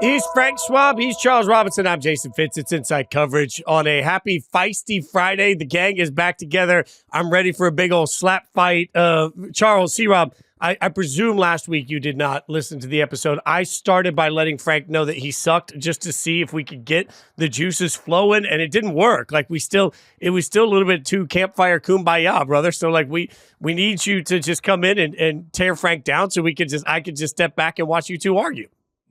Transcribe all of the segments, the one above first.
He's Frank Schwab. He's Charles Robinson. I'm Jason Fitz. It's Inside Coverage on a happy, feisty Friday. The gang is back together. I'm ready for a big old slap fight. Charles, C-Rob, I presume last week you did not listen to the episode. I started by letting Frank know that he sucked just to see if we could get the juices flowing, and it didn't work. Like, it was still a little bit too campfire kumbaya, brother. So, like, we need you to just come in and tear Frank down so I could just step back and watch you two argue.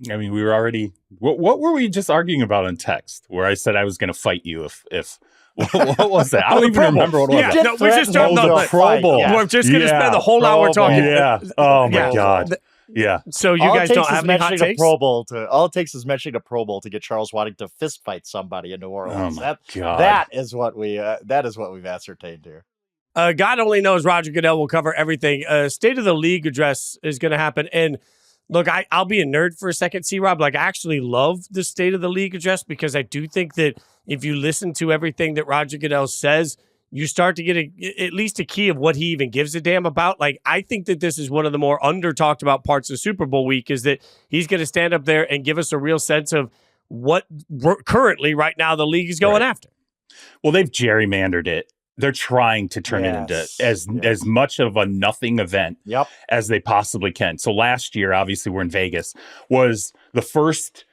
I mean, we were already. What were we just arguing about in text? Where I said I was going to fight you if. What was that? I don't even remember what it was. Yeah, no, we're just talking about the Pro Bowl. Yeah. We're just going to spend the whole hour talking. Yeah. Oh my God. Yeah. So you guys don't have any hot takes? All it takes is mentioning a Pro Bowl to get Charles wanting to fist fight somebody in New Orleans. Oh my God. That is what we've ascertained here. God only knows Roger Goodell will cover everything. State of the League address is going to happen. And look, I'll be a nerd for a second, C-Rob. Like, I actually love the State of the League address because I do think that if you listen to everything that Roger Goodell says, you start to get at least a key of what he even gives a damn about. Like, I think that this is one of the more under-talked about parts of Super Bowl week is that he's going to stand up there and give us a real sense of what currently right now the league is going after. Well, they've gerrymandered it. They're trying to turn it into as much of a nothing event as they possibly can. So last year, obviously, we're in Vegas, was the first,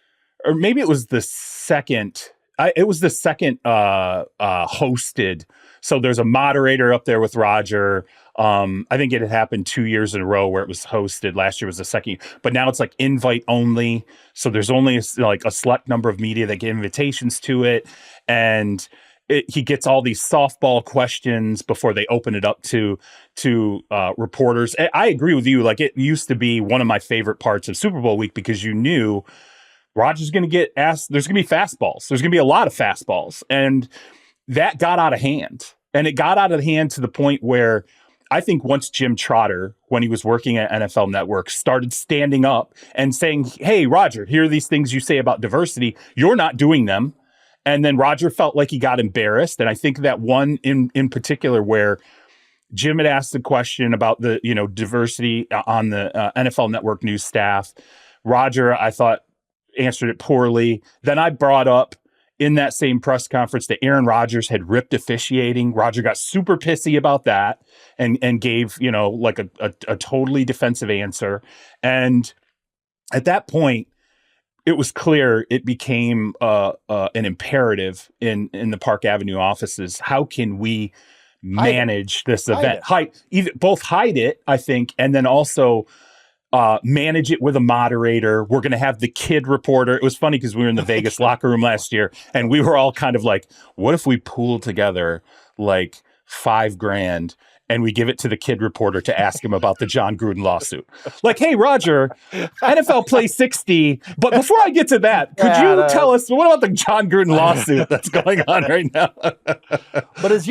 or maybe it was the second. It was the second hosted. So there's a moderator up there with Roger. I think it had happened 2 years in a row where it was hosted. Last year was the second, but now it's like invite only. So there's only a select number of media that get invitations to it, and he gets all these softball questions before they open it up to reporters. I agree with you. Like, it used to be one of my favorite parts of Super Bowl week because you knew Rodgers going to get asked. There's going to be fastballs. There's going to be a lot of fastballs, and that got out of hand. And it got out of hand to the point where I think once Jim Trotter, when he was working at NFL Network, started standing up and saying, "Hey, Roger, here are these things you say about diversity. You're not doing them." And then Roger felt like he got embarrassed. And I think that one in particular where Jim had asked the question about the, diversity on the NFL Network news staff, Roger, I thought, answered it poorly. Then I brought up in that same press conference that Aaron Rodgers had ripped officiating. Roger got super pissy about that and gave, like a totally defensive answer. And at that point, it was clear it became an imperative in the Park Avenue offices. How can we manage this event? Both hide it, I think, and then also manage it with a moderator. We're going to have the kid reporter. It was funny because we were in the Vegas locker room last year, and we were all kind of like, what if we pooled together like $5,000 and we give it to the kid reporter to ask him about the John Gruden lawsuit? Like, hey, Roger, NFL Play 60. But before I get to that, could you tell us, what about the John Gruden lawsuit that's going on right now? But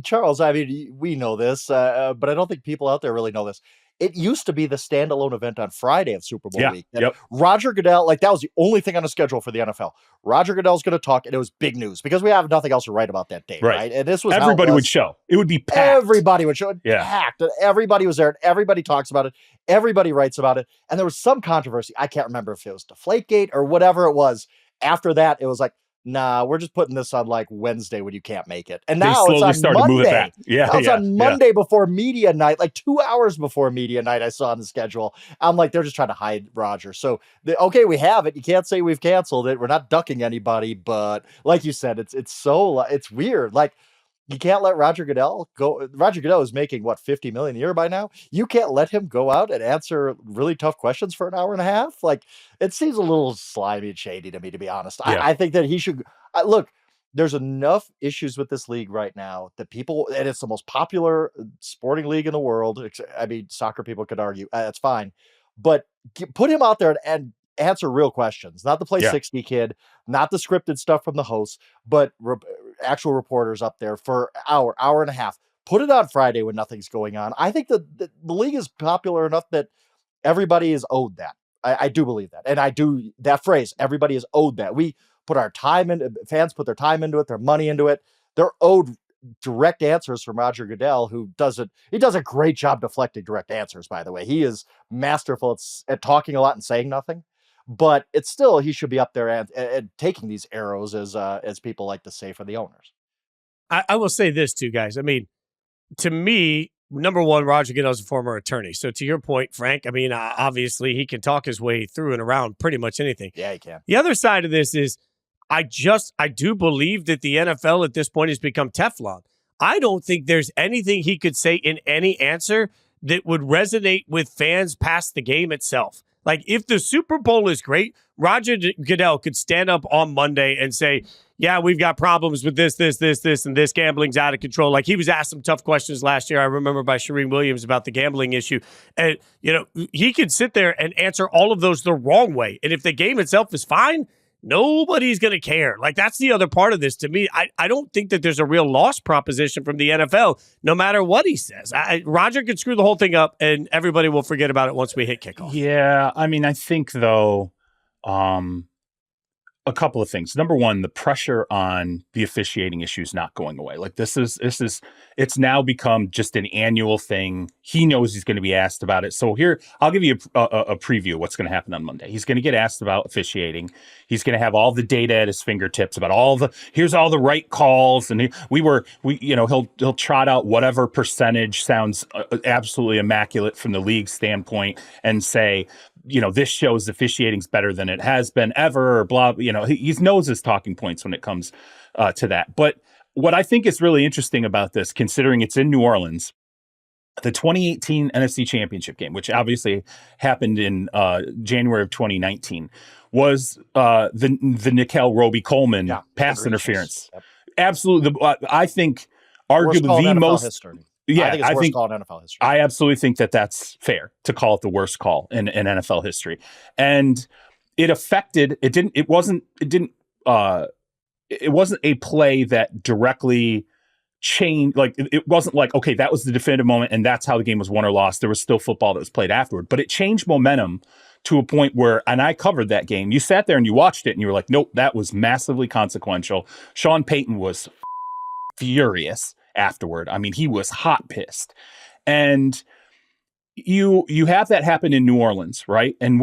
Charles, we know this, but I don't think people out there really know this. It used to be the standalone event on Friday of Super Bowl week. Roger Goodell, that was the only thing on the schedule for the NFL. Roger Goodell's going to talk, and it was big news because we have nothing else to write about that day, right? And this was everybody would show. It would be packed. Everybody would show. Packed. And everybody was there. And everybody talks about it. Everybody writes about it. And there was some controversy. I can't remember if it was Deflategate or whatever it was. After that, it was like, nah, we're just putting this on like Wednesday when you can't make it. And now it's on Monday. To move it back. It's on Monday before media night, like 2 hours before media night. I saw on the schedule. I'm like, they're just trying to hide Roger. So, we have it. You can't say we've canceled it. We're not ducking anybody. But like you said, it's weird. Like, you can't let Roger Goodell go. Roger Goodell is making $50 million a year by now. You can't let him go out and answer really tough questions for an hour and a half. Like, it seems a little slimy and shady to me, to be honest. I think that he should look. There's enough issues with this league right now that and it's the most popular sporting league in the world. Soccer people could argue that's fine, but put him out there and answer real questions, not the Play 60 kid, not the scripted stuff from the hosts, but actual reporters up there for hour and a half. Put it on Friday when nothing's going on. I think that the league is popular enough that everybody is owed that. I do believe that. And I do that phrase, everybody is owed that. We put our time in, fans put their time into it, their money into it. They're owed direct answers from Roger Goodell, who does a great job deflecting direct answers, by the way. He is masterful at talking a lot and saying nothing. but it's still, he should be up there and taking these arrows, as people like to say, for the owners. I will say this too, guys. I mean, to me, number one, Roger Goodell is a former attorney. So to your point, Frank, I mean, obviously he can talk his way through and around pretty much anything. Yeah, he can. The other side of this is I do believe that the NFL at this point has become Teflon. I don't think there's anything he could say in any answer that would resonate with fans past the game itself. Like, if the Super Bowl is great, Roger Goodell could stand up on Monday and say, yeah, we've got problems with this, and this. Gambling's out of control. Like, he was asked some tough questions last year. I remember by Shereen Williams about the gambling issue. And, he could sit there and answer all of those the wrong way. And if the game itself is fine, nobody's going to care. Like, that's the other part of this. To me, I don't think that there's a real loss proposition from the NFL, no matter what he says. Roger could screw the whole thing up, and everybody will forget about it once we hit kickoff. Yeah, I mean, I think, though, a couple of things. Number one, the pressure on the officiating issue is not going away. Like, it's now become just an annual thing. He knows he's going to be asked about it. So here, I'll give you a preview of what's going to happen on Monday. He's going to get asked about officiating. He's going to have all the data at his fingertips about here's all the right calls. And he'll trot out whatever percentage sounds absolutely immaculate from the league standpoint and say, this shows officiating's better than it has been ever, or blah. He knows his talking points when it comes to that. But what I think is really interesting about this, considering it's in New Orleans, the 2018 NFC Championship game, which obviously happened in January of 2019, was the Nickel Roby-Coleman pass interference. Yep. Absolutely. I think arguably the most. History. Yeah, I think it's worst call in NFL history. I absolutely think that that's fair to call it the worst call in NFL history. And it wasn't a play that directly changed. Like, it wasn't like, okay, that was the definitive moment and that's how the game was won or lost. There was still football that was played afterward, but it changed momentum to a point where, and I covered that game. You sat there and you watched it and you were like, nope, that was massively consequential. Sean Payton was furious afterward. I mean, he was hot pissed. And you have that happen in New Orleans, right? And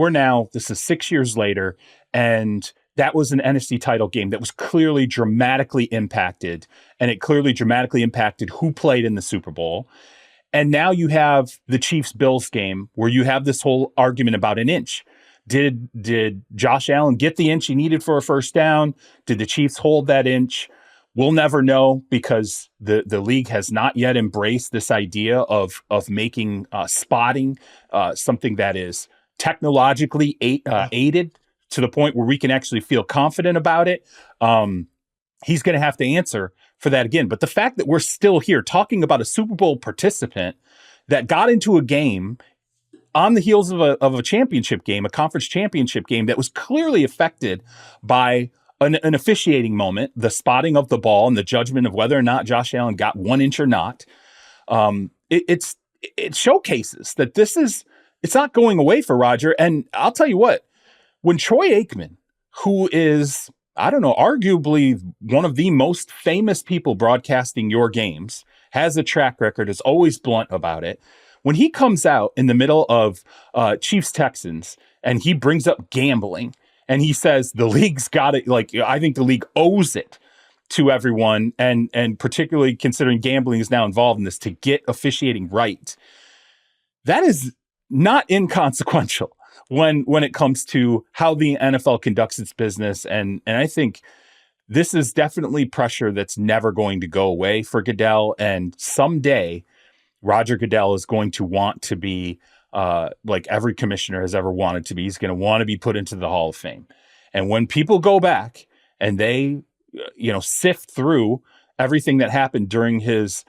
this is 6 years later, and that was an NFC title game that was clearly dramatically impacted, and it clearly dramatically impacted who played in the Super Bowl. And now you have the Chiefs-Bills game where you have this whole argument about an inch. Did Josh Allen get the inch he needed for a first down? Did the Chiefs hold that inch? We'll never know, because the league has not yet embraced this idea of making spotting something that is technologically aided to the point where we can actually feel confident about it. He's going to have to answer for that again. But the fact that we're still here talking about a Super Bowl participant that got into a game on the heels of a championship game, a conference championship game, that was clearly affected by an officiating moment, the spotting of the ball and the judgment of whether or not Josh Allen got 1 inch or not. It showcases that it's not going away for Roger. And I'll tell you what, when Troy Aikman, who is, I don't know, arguably one of the most famous people broadcasting your games, has a track record, is always blunt about it. When he comes out in the middle of Chiefs Texans and he brings up gambling, and he says the league's got it, like, I think the league owes it to everyone, and particularly considering gambling is now involved in this, to get officiating right. That is not inconsequential when it comes to how the NFL conducts its business. And I think this is definitely pressure that's never going to go away for Goodell. And someday Roger Goodell is going to want to be like every commissioner has ever wanted to be. He's going to want to be put into the Hall of Fame. And when people go back and they, sift through everything that happened during his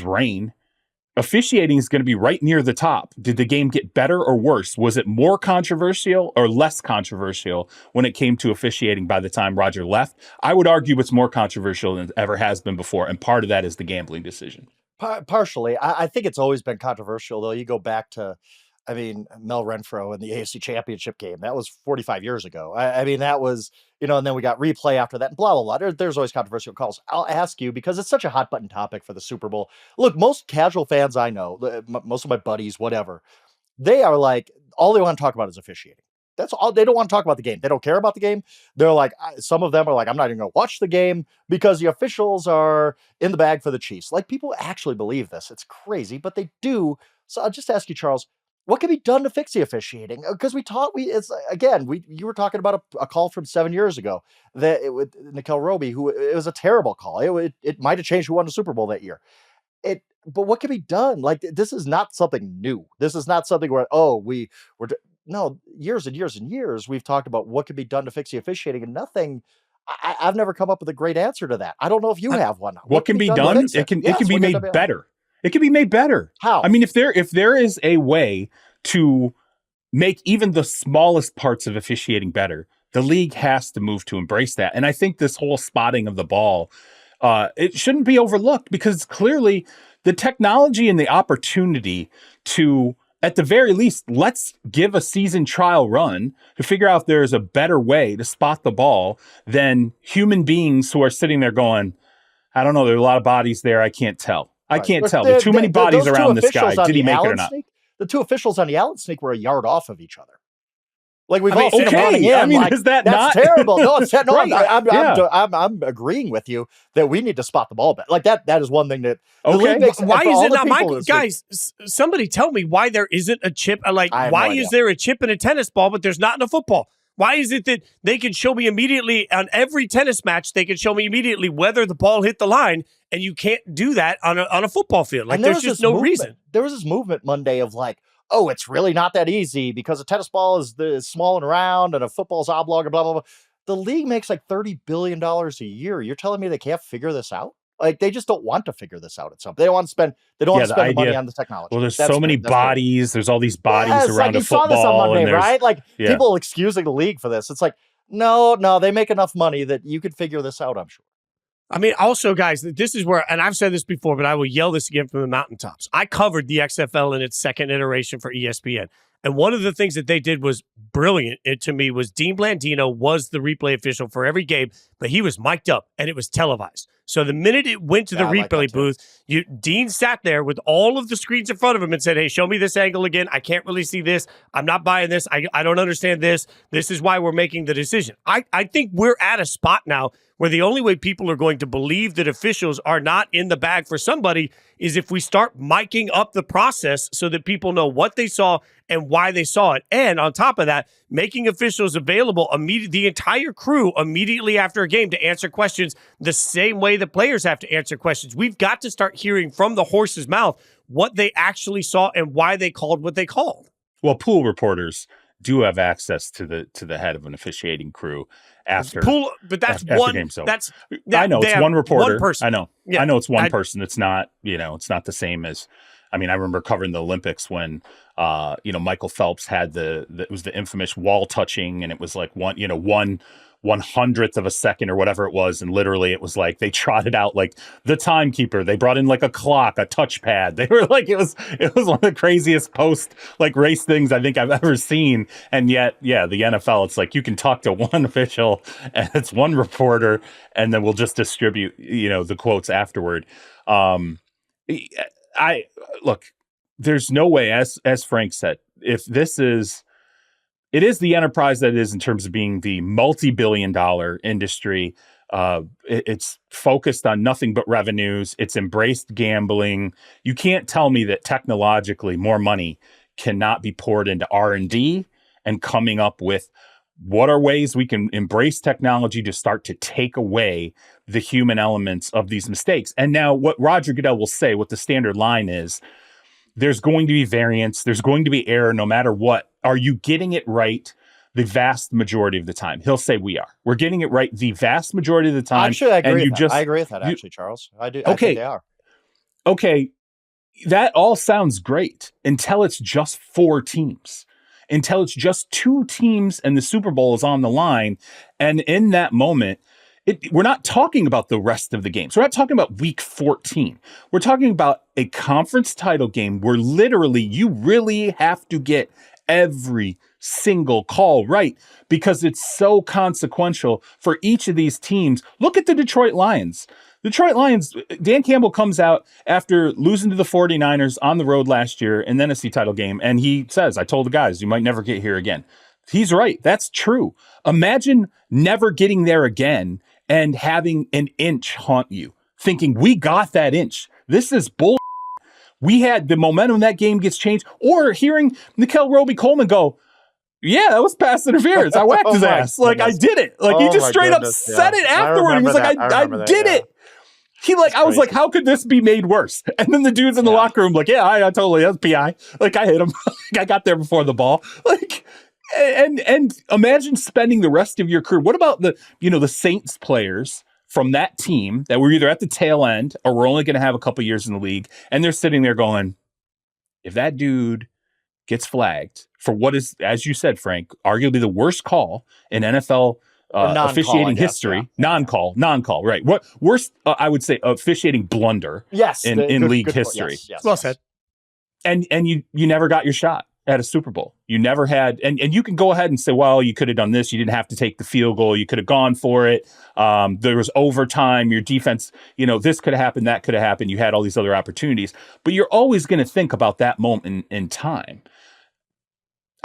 reign, officiating is going to be right near the top. Did the game get better or worse? Was it more controversial or less controversial when it came to officiating by the time Roger left? I would argue it's more controversial than it ever has been before. And part of that is the gambling decision. Partially. I think it's always been controversial, though. You go back to, Mel Renfro in the AFC Championship game. That was 45 years ago. That was, and then we got replay after that, and blah, blah, blah. There's always controversial calls. I'll ask you, because it's such a hot button topic for the Super Bowl. Look, most casual fans I know, most of my buddies, whatever, they are like, all they want to talk about is officiating. That's all. They don't want to talk about the game. They don't care about the game. They're like, some of them are like, I'm not even going to watch the game because the officials are in the bag for the Chiefs. Like, people actually believe this. It's crazy, but they do. So I'll just ask you, Charles, what can be done to fix the officiating? Because you were talking about a call from 7 years ago with Nickel Roby, who it was a terrible call. It might have changed who won the Super Bowl that year. But what can be done? Like, this is not something new. This is not something where, no, years and years and years, we've talked about what can be done to fix the officiating, and nothing. I've never come up with a great answer to that. I don't know if you have one. What can be done? It can be made better. It can be made better. How? I mean, if there is a way to make even the smallest parts of officiating better, the league has to move to embrace that. And I think this whole spotting of the ball, it shouldn't be overlooked, because clearly the technology and the opportunity to, at the very least, let's give a season trial run to figure out if there's a better way to spot the ball than human beings who are sitting there going, I don't know, there are a lot of bodies there. I can't tell. I can't tell. There are too many bodies around this guy. Did he make it or not? The two officials on the Allen sneak were a yard off of each other. Like, we've all seen them running in. Is that that's not terrible? No, it's no. Right. I'm agreeing with you that we need to spot the ball better. Like, that is one thing that. Okay. Why is it not, Michael? Guys, somebody tell me why there isn't a chip. Like, why is there a chip in a tennis ball, but there's not in a football? Why is it that they can show me immediately on every tennis match? They can show me immediately whether the ball hit the line, and you can't do that on a football field. Like, there's just no reason. There was this movement Monday of like, oh, it's really not that easy because a tennis ball is small and round and a football's oblong and blah, blah, blah. The league makes like $30 billion a year. You're telling me they can't figure this out? Like, they just don't want to figure this out at some. They don't want to spend. They don't want to spend the money on the technology. Well, there's so many bodies. There's all these bodies around a football. You saw this on Monday, right? Like, people excusing the league for this. It's like, no, they make enough money that you could figure this out, I'm sure. I mean, also, guys, this is where, and I've said this before, but I will yell this again from the mountaintops. I covered the XFL in its second iteration for ESPN. And one of the things that they did was brilliant to me was Dean Blandino was the replay official for every game, but he was mic'd up and it was televised. So the minute it went to the replay booth, Dean sat there with all of the screens in front of him and said, hey, show me this angle again. I can't really see this. I'm not buying this. I don't understand this. This is why we're making the decision. I think we're at a spot now where the only way people are going to believe that officials are not in the bag for somebody is if we start miking up the process so that people know what they saw and why they saw it. And on top of that, making officials available, the entire crew immediately after a game to answer questions the same way the players have to answer questions. We've got to start hearing from the horse's mouth what they actually saw and why they called what they called. Well, pool reporters do have access to the head of an officiating crew after but that's after one. Game. So I know it's one reporter. One person. I know. Yeah, I know it's one person. It's not. It's not the same as. I mean, I remember covering the Olympics when, Michael Phelps had it was the infamous wall touching, and it was like one 1/100th of a second or whatever it was, and literally it was like they trotted out like the timekeeper. They brought in like a clock, a touchpad. They were like it was one of the craziest post like race things I think I've ever seen. And yet, the NFL, it's like you can talk to one official and it's one reporter, and then we'll just distribute the quotes afterward. Look, there's no way, as Frank said, if this is. It is the enterprise that it is in terms of being the multi-billion-dollar industry. It's focused on nothing but revenues. It's embraced gambling. You can't tell me that technologically more money cannot be poured into R&D and coming up with what are ways we can embrace technology to start to take away the human elements of these mistakes. And now what Roger Goodell will say, what the standard line is, there's going to be variance. There's going to be error no matter what. Are you getting it right the vast majority of the time? He'll say we are. We're getting it right the vast majority of the time. Actually, I agree with that. I agree with that, actually, Charles. I do. I think they are. Okay. That all sounds great until it's just 4 teams. Until it's just 2 teams and the Super Bowl is on the line. And in that moment, we're not talking about the rest of the games. We're not talking about week 14. We're talking about a conference title game where literally you really have to get every single call right because it's so consequential for each of these teams. Look at the Detroit Lions. Detroit Lions, Dan Campbell comes out after losing to the 49ers on the road last year in the NFC title game, and he says, I told the guys, you might never get here again. He's right. That's true. Imagine never getting there again and having an inch haunt you, thinking we got that inch. This is bull. We had the momentum that game gets changed, or hearing Nickel Roby-Coleman go, yeah, that was pass interference. I whacked his ass. Like, I did it. Like, he just straight up said it afterward. He was like, I did it. He like, I was like, how could this be made worse? And then the dudes in the locker room like, yeah, I totally, that's PI. Like, I hit him. I got there before the ball. Like, and imagine spending the rest of your career. What about the Saints players from that team that were either at the tail end or were only going to have a couple years in the league, and they're sitting there going, if that dude gets flagged for what is, as you said, Frank, arguably the worst call in NFL officiating history, non-call, right? What worst? I would say officiating blunder. Yes, in league history. Yes, well said. And you never got your shot at a Super Bowl. You never had, and you can go ahead and say, well, you could have done this. You didn't have to take the field goal. You could have gone for it. There was overtime. Your defense, this could have happened. That could have happened. You had all these other opportunities, but you're always going to think about that moment in time.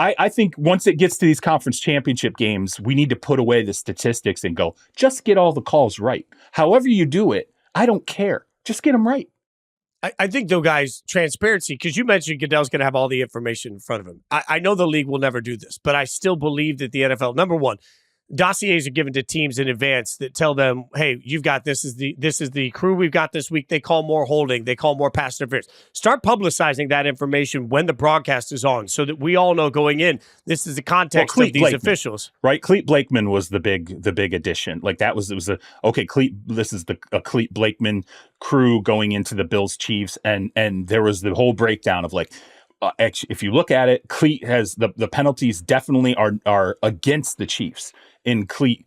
I think once it gets to these conference championship games, we need to put away the statistics and go, just get all the calls right. However you do it, I don't care. Just get them right. I think, though, guys, transparency, because you mentioned Goodell's going to have all the information in front of him. I know the league will never do this, but I still believe that the NFL, number one, dossiers are given to teams in advance that tell them, hey, you've got this is the crew we've got this week. They call more holding. They call more pass interference. Start publicizing that information when the broadcast is on so that we all know going in, this is the context of these officials. Right? Clete Blakeman was the big addition. Like this is a Clete Blakeman crew going into the Bills Chiefs. And there was the whole breakdown of like, if you look at it, Clete has the penalties definitely are against the Chiefs in Clete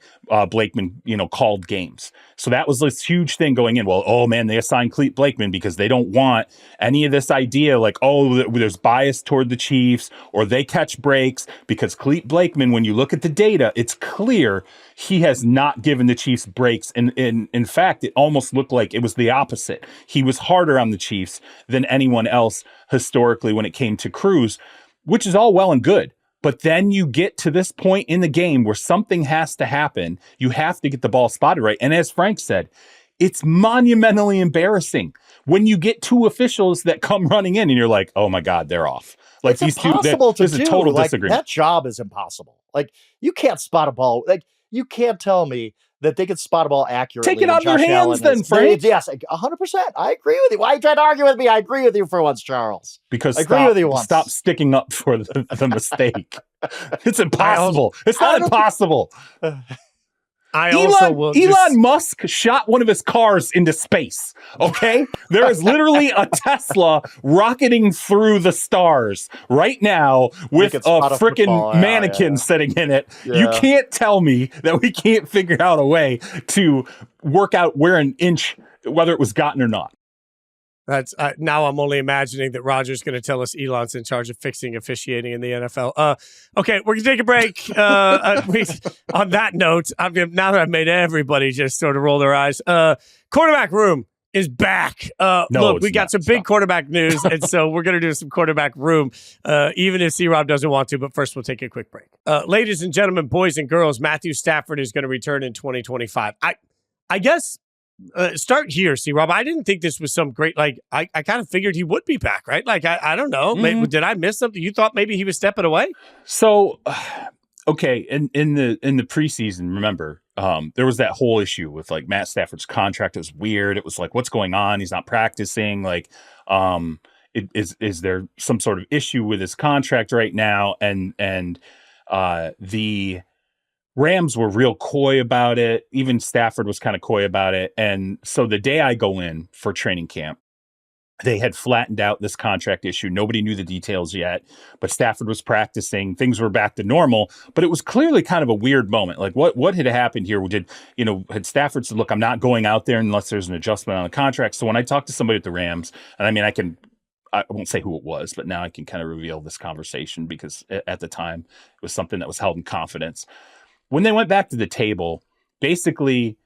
Blakeman, called games. So that was this huge thing going in. Well, oh man, they assigned Clete Blakeman because they don't want any of this idea like, oh, there's bias toward the Chiefs or they catch breaks, because Clete Blakeman, when you look at the data, it's clear he has not given the Chiefs breaks. And in fact, it almost looked like it was the opposite. He was harder on the Chiefs than anyone else historically when it came to crews, which is all well and good. But then you get to this point in the game where something has to happen. You have to get the ball spotted right. And as Frank said, it's monumentally embarrassing when you get two officials that come running in and you're like, oh my God, they're off. Like it's impossible to do. There's a total disagreement. That job is impossible. Like, you can't spot a ball. Like, you can't tell me that they could spot a ball accurately. Take it out of your hands then, Frank. Yes, 100%. I agree with you. Why are you trying to argue with me? I agree with you for once, Charles. Because I agree with you once. Stop sticking up for the mistake. It's impossible. It's not impossible. Elon Musk shot one of his cars into space. Okay, there is literally a Tesla rocketing through the stars right now with a freaking mannequin sitting in it. Yeah. You can't tell me that we can't figure out a way to work out where an inch, whether it was gotten or not. That's now I'm only imagining that Roger's going to tell us Elon's in charge of fixing officiating in the NFL. Okay, we're going to take a break. On that note, now that I've made everybody just sort of roll their eyes, quarterback room is back. Look, we got some big quarterback news, and so we're going to do some quarterback room, even if C-Rob doesn't want to, but first we'll take a quick break. Ladies and gentlemen, boys and girls, Matthew Stafford is going to return in 2025. I guess... start here, C-Rob. I didn't think this was some great, I kind of figured he would be back, right? Like, I don't know. Maybe, did I miss something? You thought maybe he was stepping away? So, okay. In the preseason, remember, there was that whole issue with like Matt Stafford's contract. It was weird. It was like, what's going on? He's not practicing. Like, is there some sort of issue with his contract right now? And the Rams were real coy about it. Even Stafford was kind of coy about it. And so the day I go in for training camp, they had flattened out this contract issue. Nobody knew the details yet, but Stafford was practicing. Things were back to normal, but it was clearly kind of a weird moment. Like what had happened here? Had Stafford said, look, I'm not going out there unless there's an adjustment on the contract. So when I talked to somebody at the Rams, and I won't say who it was, but now I can kind of reveal this conversation because at the time it was something that was held in confidence. When they went back to the table, basically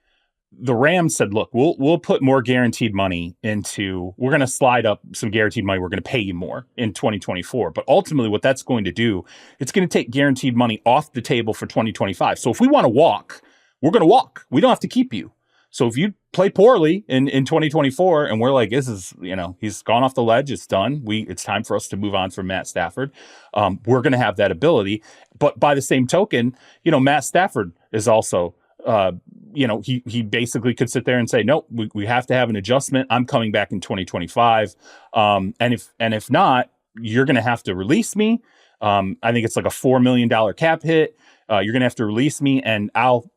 the Rams said, look, we'll put more guaranteed money we're going to slide up some guaranteed money. We're going to pay you more in 2024. But ultimately what that's going to do, it's going to take guaranteed money off the table for 2025. So if we want to walk, we're going to walk. We don't have to keep you. So if you play poorly in 2024 and we're like, this is, he's gone off the ledge, it's done. It's time for us to move on from Matt Stafford. We're going to have that ability. But by the same token, Matt Stafford is also, he basically could sit there and say, nope, we have to have an adjustment. I'm coming back in 2025. And if not, you're going to have to release me. I think it's like a $4 million cap hit. You're going to have to release me, and I'll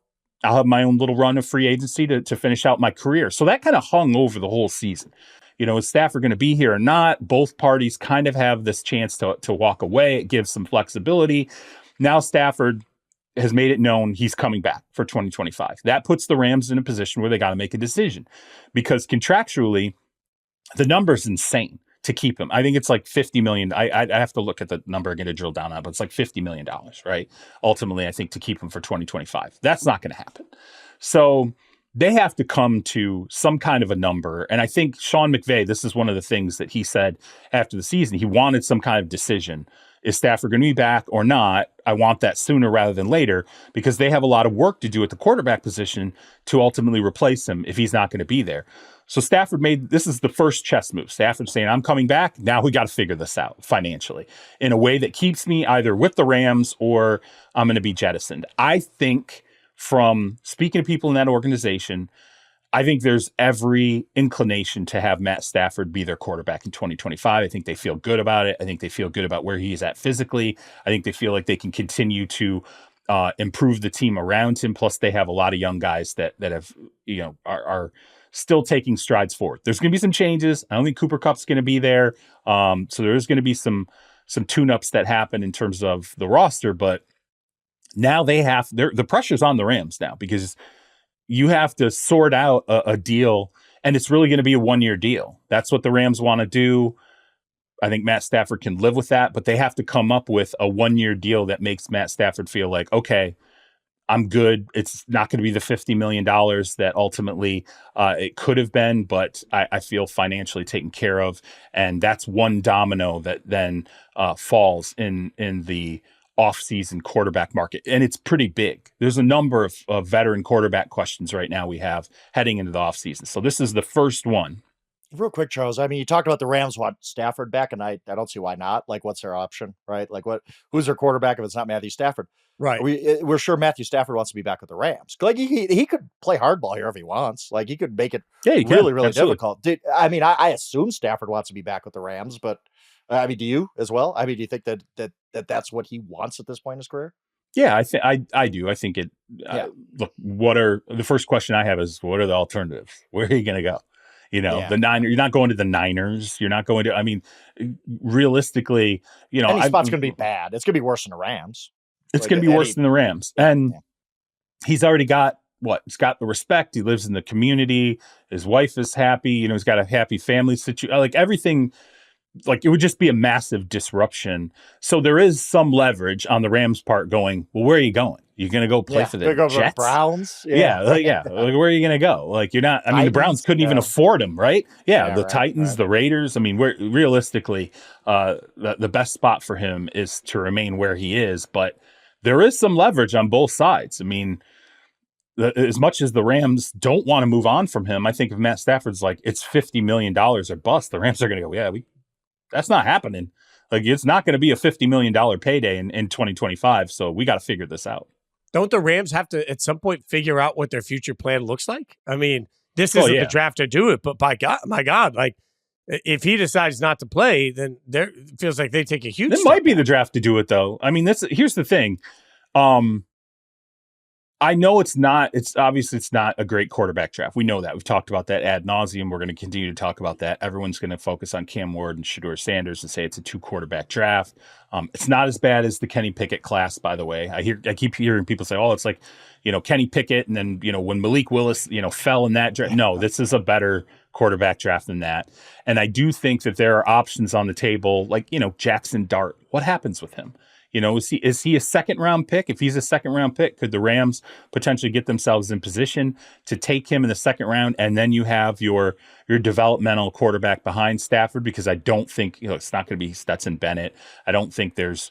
have my own little run of free agency to finish out my career. So that kind of hung over the whole season. Is Stafford going to be here or not? Both parties kind of have this chance to walk away. It gives some flexibility. Now Stafford has made it known he's coming back for 2025. That puts the Rams in a position where they got to make a decision, because contractually, the number's insane to keep him. I think it's like $50 million. I have to look at the number again to drill down on, but it's like $50 million, right? Ultimately, I think, to keep him for 2025. That's not going to happen. So they have to come to some kind of a number. And I think Sean McVay, this is one of the things that he said after the season. He wanted some kind of decision. Is Stafford going to be back or not? I want that sooner rather than later, because they have a lot of work to do at the quarterback position to ultimately replace him if he's not going to be there. So Stafford this is the first chess move. Stafford saying, I'm coming back. Now we got to figure this out financially in a way that keeps me either with the Rams or I'm going to be jettisoned. I think, from speaking to people in that organization, I think there's every inclination to have Matt Stafford be their quarterback in 2025. I think they feel good about it. I think they feel good about where he is at physically. I think they feel like they can continue to improve the team around him. Plus, they have a lot of young guys that have, are still taking strides forward. There's going to be some changes. I don't think Cooper Kupp's going to be there. So there is going to be some tune-ups that happen in terms of the roster. But now the pressure's on the Rams now, because you have to sort out a deal, and it's really going to be a one-year deal. That's what the Rams want to do. I think Matt Stafford can live with that, but they have to come up with a one-year deal that makes Matt Stafford feel like, okay, I'm good. It's not going to be the $50 million that ultimately it could have been, but I feel financially taken care of. And that's one domino that then falls in the offseason quarterback market. And it's pretty big. There's a number of veteran quarterback questions right now we have heading into the offseason. So this is the first one. Real quick, Charles. I mean, you talked about the Rams want Stafford back, and I don't see why not. Like, what's their option, right? Like, who's their quarterback if it's not Matthew Stafford? Right. We're sure Matthew Stafford wants to be back with the Rams. Like, he could play hardball here if he wants. Like, he could make it really, really difficult. I mean, I assume Stafford wants to be back with the Rams, but I mean, do you as well? I mean, do you think that's what he wants at this point in his career? Yeah, I do. I think it. Look, the first question I have is, what are the alternatives? Where are you going to go? The Niners. You're not going to the Niners. You're not going to. I mean, realistically, any spot's going to be bad. It's going to be worse than the Rams. It's going to be worse than the Rams, and he's already got what? He's got the respect. He lives in the community. His wife is happy. He's got a happy family situation. Like everything. Like, it would just be a massive disruption. So there is some leverage on the Rams' part going, well, where are you going? You're going to go play for the Jets? The Browns? Like, where are you going to go? Like, you're not, I mean, the Browns couldn't even afford him, right? The Titans, the Raiders. I mean, realistically, the best spot for him is to remain where he is. But there is some leverage on both sides. I mean, as much as the Rams don't want to move on from him, I think if Matt Stafford's like, it's $50 million or bust, the Rams are going to go, that's not happening. Like, it's not going to be a $50 million payday in 2025. So we got to figure this out. Don't the Rams have to, at some point, figure out what their future plan looks like? I mean, this isn't the draft to do it, but my God, like, if he decides not to play, then it feels like they take a huge step. It might be the draft to do it, though. I mean, here's the thing. I know it's not a great quarterback draft. We know that. We've talked about that ad nauseum. We're going to continue to talk about that. Everyone's going to focus on Cam Ward and Shedeur Sanders and say it's a 2 quarterback draft. It's not as bad as the Kenny Pickett class, by the way. I keep hearing people say, oh, it's like, Kenny Pickett. And then, when Malik Willis, fell in that draft. No, this is a better quarterback draft than that. And I do think that there are options on the table, like, Jackson Dart. What happens with him? You know, is he a second round pick? If he's a second round pick, could the Rams potentially get themselves in position to take him in the second round? And then you have your developmental quarterback behind Stafford, because I don't think, you know, it's not going to be Stetson Bennett. I don't think there's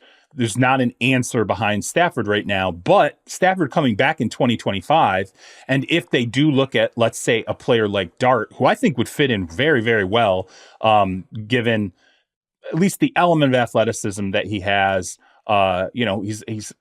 not an answer behind Stafford right now, but Stafford coming back in 2025. And if they do look at, let's say, a player like Dart, who I think would fit in very, very well, given at least the element of athleticism that he has, you know, his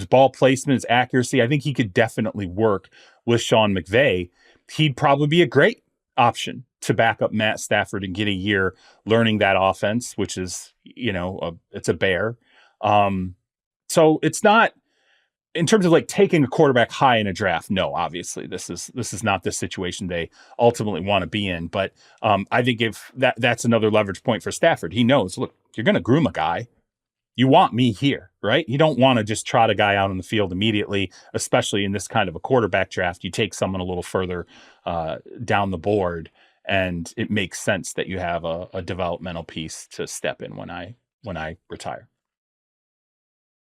ball placement, his accuracy, I think he could definitely work with Sean McVay. He'd probably be a great option to back up Matt Stafford and get a year learning that offense, which is, you know, it's a bear. So it's not, in terms of like taking a quarterback high in a draft. No, obviously this is not the situation they ultimately want to be in. But I think if that's another leverage point for Stafford. He knows, look, you're going to groom a guy. You want me here, right? You don't want to just trot a guy out on the field immediately, especially in this kind of a quarterback draft. You take someone a little further down the board, and it makes sense that you have a developmental piece to step in when I retire.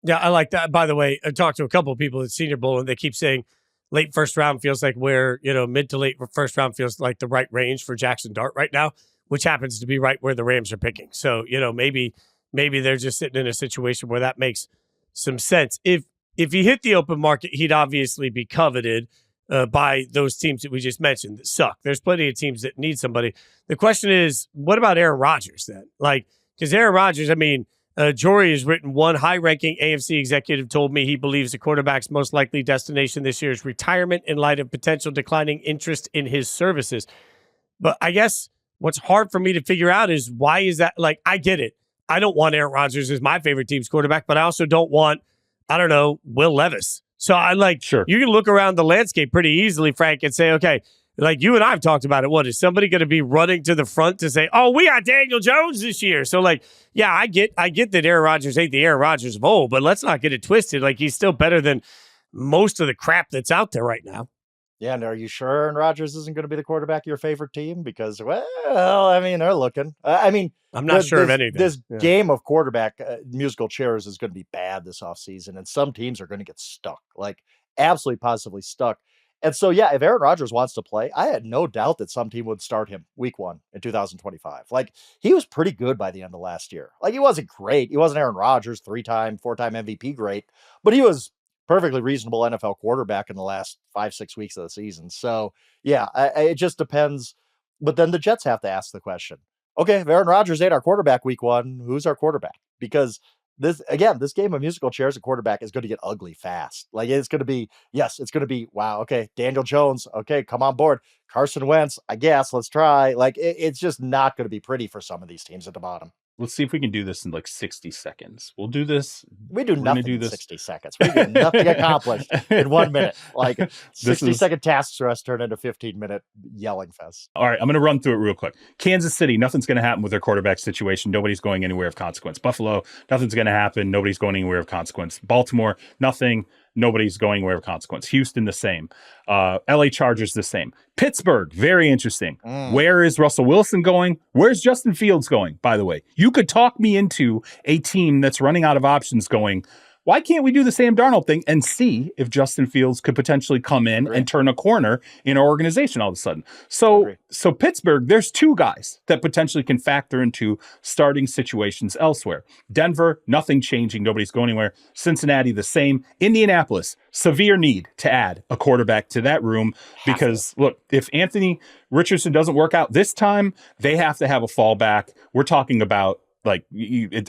Yeah, I like that. By the way, I talked to a couple of people at Senior Bowl, and they keep saying late first round feels like where, you know, mid to late first round feels like the right range for Jackson Dart right now, which happens to be right where the Rams are picking. So, you know, maybe they're just sitting in a situation where that makes some sense. If he hit the open market, he'd obviously be coveted by those teams that we just mentioned that suck. There's plenty of teams that need somebody. The question is, what about Aaron Rodgers then? Like, because Aaron Rodgers, I mean, Jory has written, one high-ranking AFC executive told me he believes the quarterback's most likely destination this year is retirement in light of potential declining interest in his services. But I guess what's hard for me to figure out is, why is that? Like, I get it. I don't want Aaron Rodgers as my favorite team's quarterback, but I also don't want, I don't know, Will Levis. So I like, sure, you can look around the landscape pretty easily, Frank, and say, okay, like you and I have talked about it. What is somebody going to be running to the front to say, oh, we got Daniel Jones this year? So like, yeah, I get that Aaron Rodgers ain't the Aaron Rodgers of old, but let's not get it twisted. Like, he's still better than most of the crap that's out there right now. Yeah, and are you sure Aaron Rodgers isn't going to be the quarterback of your favorite team? Because, well, I mean, they're looking. I mean, I'm not sure of anything. This game of quarterback musical chairs is going to be bad this offseason, and some teams are going to get stuck, like absolutely positively stuck. And so, yeah, if Aaron Rodgers wants to play, I had no doubt that some team would start him week 1 in 2025. Like, he was pretty good by the end of last year. Like, he wasn't great. He wasn't Aaron Rodgers, 3-time, 4-time MVP great, but he was perfectly reasonable NFL quarterback in the last 5-6 weeks of the season. So, yeah, it just depends. But then the Jets have to ask the question, okay, if Aaron Rodgers ain't our quarterback week 1, who's our quarterback? Because this game of musical chairs at quarterback is going to get ugly fast. Like, it's going to be, wow, okay, Daniel Jones, okay, come on board. Carson Wentz, I guess, let's try. Like, it's just not going to be pretty for some of these teams at the bottom. Let's see if we can do this in like 60 seconds. We'll do this. We do nothing in 60 seconds. We get nothing accomplished in 1 minute. Like, 60-second tasks for us turn into 15-minute yelling fest. All right, I'm going to run through it real quick. Kansas City, nothing's going to happen with their quarterback situation. Nobody's going anywhere of consequence. Buffalo, nothing's going to happen. Nobody's going anywhere of consequence. Baltimore, nothing. Nobody's going anywhere of consequence. Houston, the same. LA Chargers, the same. Pittsburgh, very interesting. Where is Russell Wilson going? Where's Justin Fields going, by the way? You could talk me into a team that's running out of options going, why can't we do the Sam Darnold thing and see if Justin Fields could potentially come in and turn a corner in our organization all of a sudden? So Pittsburgh, there's 2 guys that potentially can factor into starting situations elsewhere. Denver, nothing changing. Nobody's going anywhere. Cincinnati, the same. Indianapolis, severe need to add a quarterback to that room because, look, if Anthony Richardson doesn't work out this time, they have to have a fallback. We're talking about, like,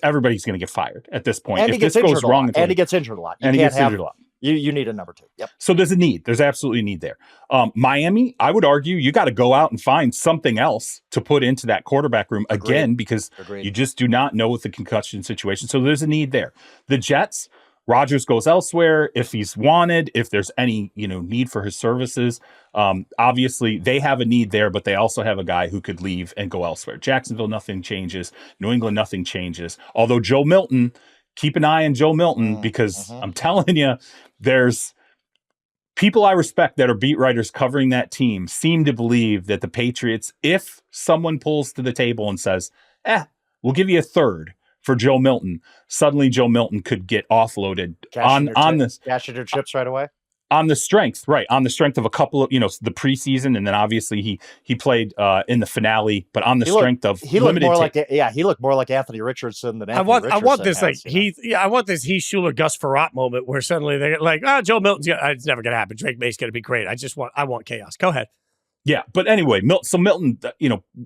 everybody's going to get fired at this point. And if this goes wrong, and he gets injured a lot. You need a number 2. Yep. So there's a need. There's absolutely a need there. Miami, I would argue you got to go out and find something else to put into that quarterback room again, because you just do not know with the concussion situation. So there's a need there. The Jets, Rodgers goes elsewhere if he's wanted, if there's any, need for his services. Obviously, they have a need there, but they also have a guy who could leave and go elsewhere. Jacksonville, nothing changes. New England, nothing changes. Although Joe Milton, keep an eye on Joe Milton, because I'm telling you, there's people I respect that are beat writers covering that team seem to believe that the Patriots, if someone pulls to the table and says, we'll give you a third for Joe Milton. Suddenly Joe Milton could get offloaded on this. Cashing your chips right away. On the strength of a couple of, the preseason, and then obviously he played in the finale, but on the strength of he looked more like Anthony Richardson than Anthony Richardson. I want this I want this Heath Schuler, Gus Frerotte moment where suddenly they're like, Joe Milton's it's never gonna happen. Drake May's gonna be great. I want chaos. Go ahead. Yeah, but anyway, so Milton,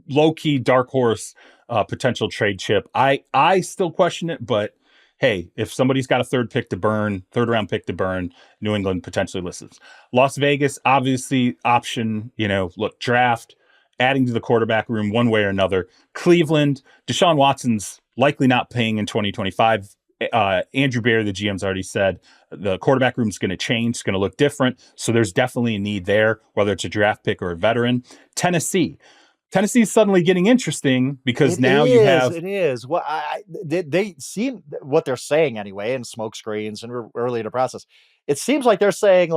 low key dark horse potential trade chip. I still question it, but hey, if somebody's got a third round pick to burn, New England potentially listens. Las Vegas, obviously option, draft, adding to the quarterback room one way or another. Cleveland, Deshaun Watson's likely not paying in 2025. Andrew Berry, the GM's already said the quarterback room is going to change. It's going to look different. So there's definitely a need there, whether it's a draft pick or a veteran. Tennessee is suddenly getting interesting because it is. Well, they seem what they're saying anyway, in smoke screens and we're early in the process. It seems like they're saying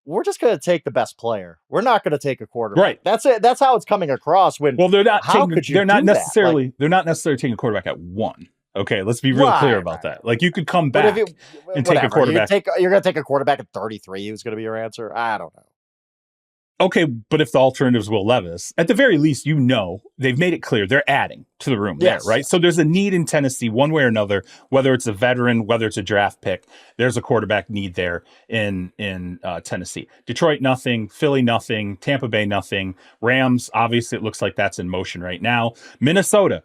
we're just going to take the best player. We're not going to take a quarterback. Right. That's it. That's how it's coming across. They're not necessarily taking a quarterback at 1. Okay, let's be real clear about that. You could come back and take a quarterback. You're going to take a quarterback at 33. Who's going to be your answer? I don't know. Okay, but if the alternative is Will Levis, at the very least, they've made it clear they're adding to the room there, right? So there's a need in Tennessee, one way or another, whether it's a veteran, whether it's a draft pick, there's a quarterback need there in Tennessee. Detroit, nothing. Philly, nothing. Tampa Bay, nothing. Rams, obviously, it looks like that's in motion right now. Minnesota,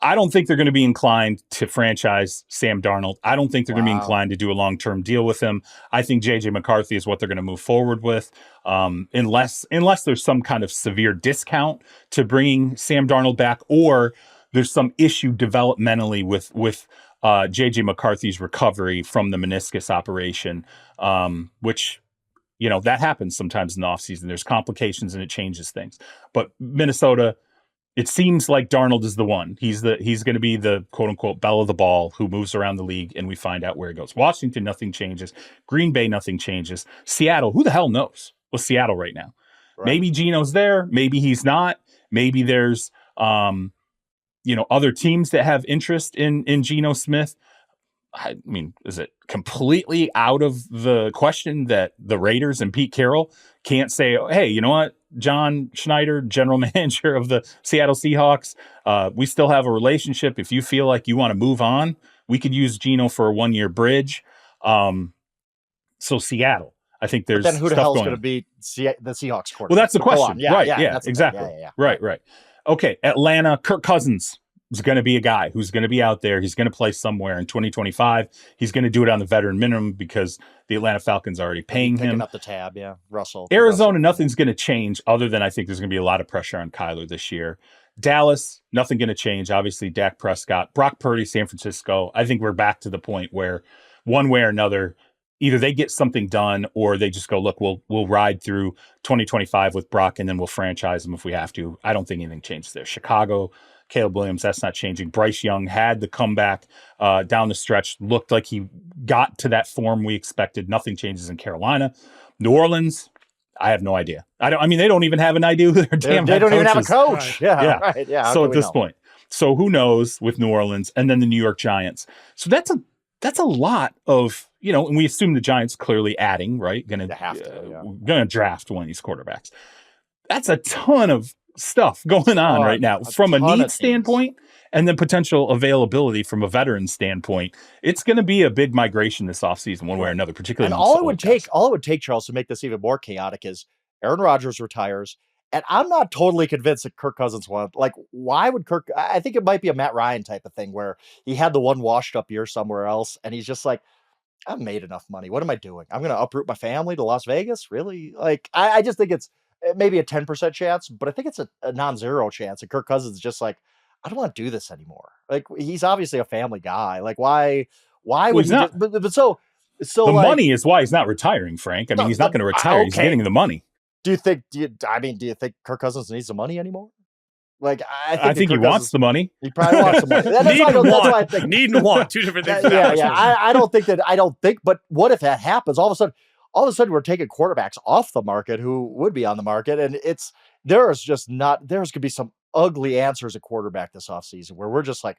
I don't think they're going to be inclined to franchise Sam Darnold. I don't think they're going to be inclined to do a long-term deal with him. I think J.J. McCarthy is what they're going to move forward with, unless there's some kind of severe discount to bringing Sam Darnold back, or there's some issue developmentally with J.J. McCarthy's recovery from the meniscus operation, which that happens sometimes in the offseason. There's complications and it changes things. But Minnesota, it seems like Darnold is the one. He's going to be the quote unquote belle of the ball who moves around the league, and we find out where he goes. Washington, nothing changes. Green Bay, nothing changes. Seattle, who the hell knows with Seattle right now? Right. Maybe Geno's there. Maybe he's not. Maybe there's other teams that have interest in Geno Smith. I mean, is it completely out of the question that the Raiders and Pete Carroll can't say, hey, you know what? John Schneider, general manager of the Seattle Seahawks, we still have a relationship. If you feel like you want to move on, we could use Geno for a 1-year bridge. So Seattle, I think there's then who the hell is going to be the Seahawks quarterback? Well, that's the question. Yeah, exactly. Right. Okay, Atlanta, Kirk Cousins is going to be a guy who's going to be out there. He's going to play somewhere in 2025. He's going to do it on the veteran minimum because the Atlanta Falcons are already paying him. Picking up the tab, yeah. Arizona, nothing's going to change other than I think there's going to be a lot of pressure on Kyler this year. Dallas, nothing going to change. Obviously, Dak Prescott. Brock Purdy, San Francisco. I think we're back to the point where one way or another, either they get something done or they just go, look, we'll ride through 2025 with Brock and then we'll franchise him if we have to. I don't think anything changes there. Chicago, Caleb Williams, that's not changing. Bryce Young had the comeback down the stretch. Looked like he got to that form we expected. Nothing changes in Carolina. New Orleans, I have no idea. They don't even have an idea who their damn They head don't even have a coach coach. Right. Right. Yeah. So at this point, so who knows with New Orleans and then the New York Giants. So that's a lot of, and we assume the Giants clearly adding, right? Going to draft one of these quarterbacks. That's a ton of stuff going on right now from a need standpoint and then potential availability from a veteran standpoint. It's going to be a big migration this offseason one way or another, particularly. And all it would take, Charles, to make this even more chaotic is Aaron Rodgers retires. And I'm not totally convinced that Kirk Cousins why would Kirk? I think it might be a Matt Ryan type of thing where he had the one washed up year somewhere else. And he's just like, I've made enough money. What am I doing? I'm going to uproot my family to Las Vegas. Really? I just think it's maybe a 10% chance, but I think it's a non-zero chance. And Kirk Cousins is just like, I don't want to do this anymore. He's obviously a family guy. Why would he not? So the money is why he's not retiring, Frank. He's not going to retire. Okay. He's getting the money. Do you think Kirk Cousins needs the money anymore? I think he wants the money. He probably wants the money. Need and want, two different things. I don't think, but what if that happens? All of a sudden we're taking quarterbacks off the market who would be on the market. And there's going to be some ugly answers at quarterback this offseason where we're just like,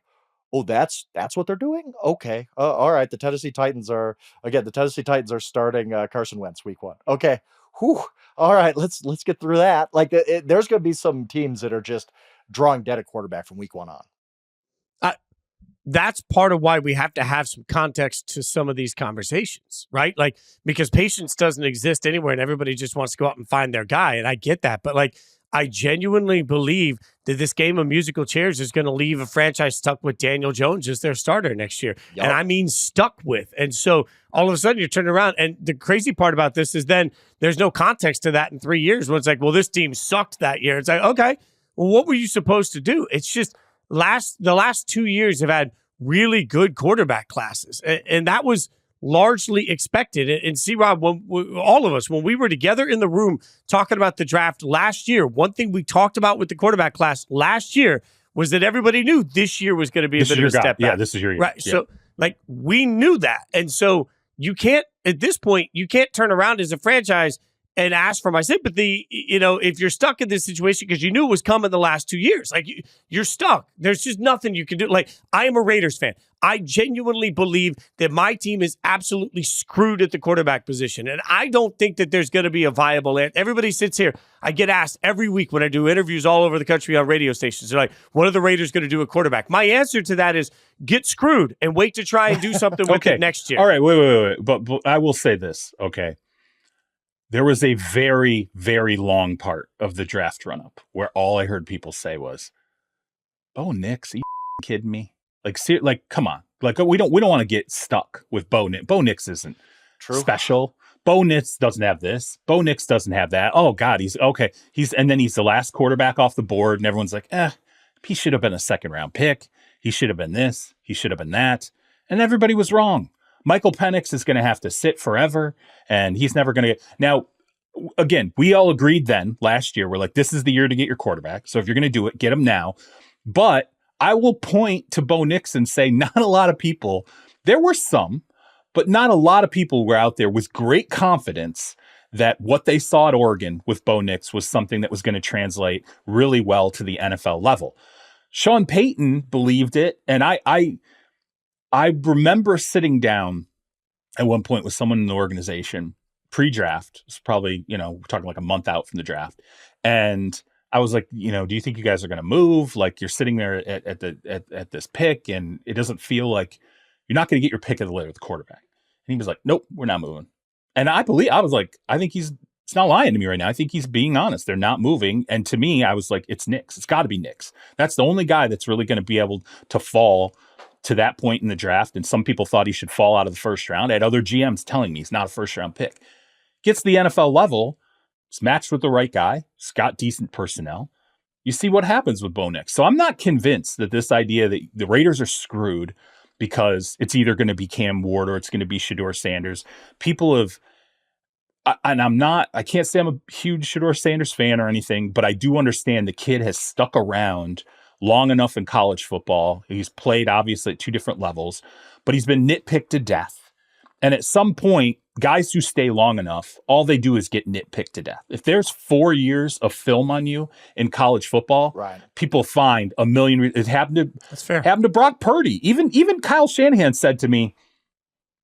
oh, that's what they're doing? Okay. All right. The Tennessee Titans are starting Carson Wentz week 1. Okay. Whew. All right. Let's get through that. Like there's going to be some teams that are just drawing dead at quarterback from week 1 on. That's part of why we have to have some context to some of these conversations, right? Like, because patience doesn't exist anywhere and everybody just wants to go out and find their guy. And I get that. But like, I genuinely believe that this game of musical chairs is going to leave a franchise stuck with Daniel Jones as their starter next year. Yep. And I mean stuck with. And so all of a sudden you're turning around. And the crazy part about this is then there's no context to that in 3 years when it's like, well, this team sucked that year. It's like, okay, well, what were you supposed to do? It's just the last 2 years have had really good quarterback classes. And that was largely expected. And C-Rob, all of us, when we were together in the room talking about the draft last year, one thing we talked about with the quarterback class last year was that everybody knew this year was going to be a bit of a step back. Yeah, this is your year. Right. Yeah. So, like, we knew that. And so you can't, at this point, you can't turn around as a franchise and ask for my sympathy, if you're stuck in this situation because you knew it was coming the last 2 years. Like, you're stuck. There's just nothing you can do. Like, I am a Raiders fan. I genuinely believe that my team is absolutely screwed at the quarterback position. And I don't think that there's going to be a viable answer. Everybody sits here. I get asked every week when I do interviews all over the country on radio stations. They're like, what are the Raiders going to do at quarterback? My answer to that is get screwed and wait to try and do something with it next year. All right, wait. But I will say this, okay? There was a very, very long part of the draft run-up where all I heard people say was, Bo Nix, are you kidding me? Like, come on. Like, we don't want to get stuck with Bo Nix. Bo Nix isn't special. Bo Nix doesn't have this. Bo Nix doesn't have that. Oh, God, he's okay. And then he's the last quarterback off the board, and everyone's like, he should have been a second-round pick. He should have been this. He should have been that. And everybody was wrong. Michael Penix is going to have to sit forever, and he's never going to get... Now, again, we all agreed then last year, we're like, this is the year to get your quarterback. So if you're going to do it, get him now. But I will point to Bo Nix and say not a lot of people, there were some, but not a lot of people were out there with great confidence that what they saw at Oregon with Bo Nix was something that was going to translate really well to the NFL level. Sean Payton believed it, and I remember sitting down at one point with someone in the organization pre-draft. It's probably, we're talking like a month out from the draft. And I was like, do you think you guys are going to move? Like, you're sitting there at this pick and it doesn't feel like you're not going to get your pick of the litter with the quarterback. And he was like, nope, we're not moving. And I was like, I think it's not lying to me right now. I think he's being honest. They're not moving. And to me, I was like, it's Nix. It's got to be Nix. That's the only guy that's really going to be able to fall to that point in the draft. And some people thought he should fall out of the first round. I had other GMs telling me he's not a first round pick. Gets to the NFL level, it's matched with the right guy, it's got decent personnel. You see what happens with Bo Nix. So I'm not convinced that this idea that the Raiders are screwed because it's either going to be Cam Ward or it's going to be Shedeur Sanders. People have, and I can't say I'm a huge Shedeur Sanders fan or anything, but I do understand the kid has stuck around long enough in college football. He's played obviously at two different levels, but he's been nitpicked to death. And at some point, guys who stay long enough, all they do is get nitpicked to death. If there's 4 years of film on you in college football, right, people find a million. It happened to That's fair. Happened to Brock Purdy. Even Kyle Shanahan said to me,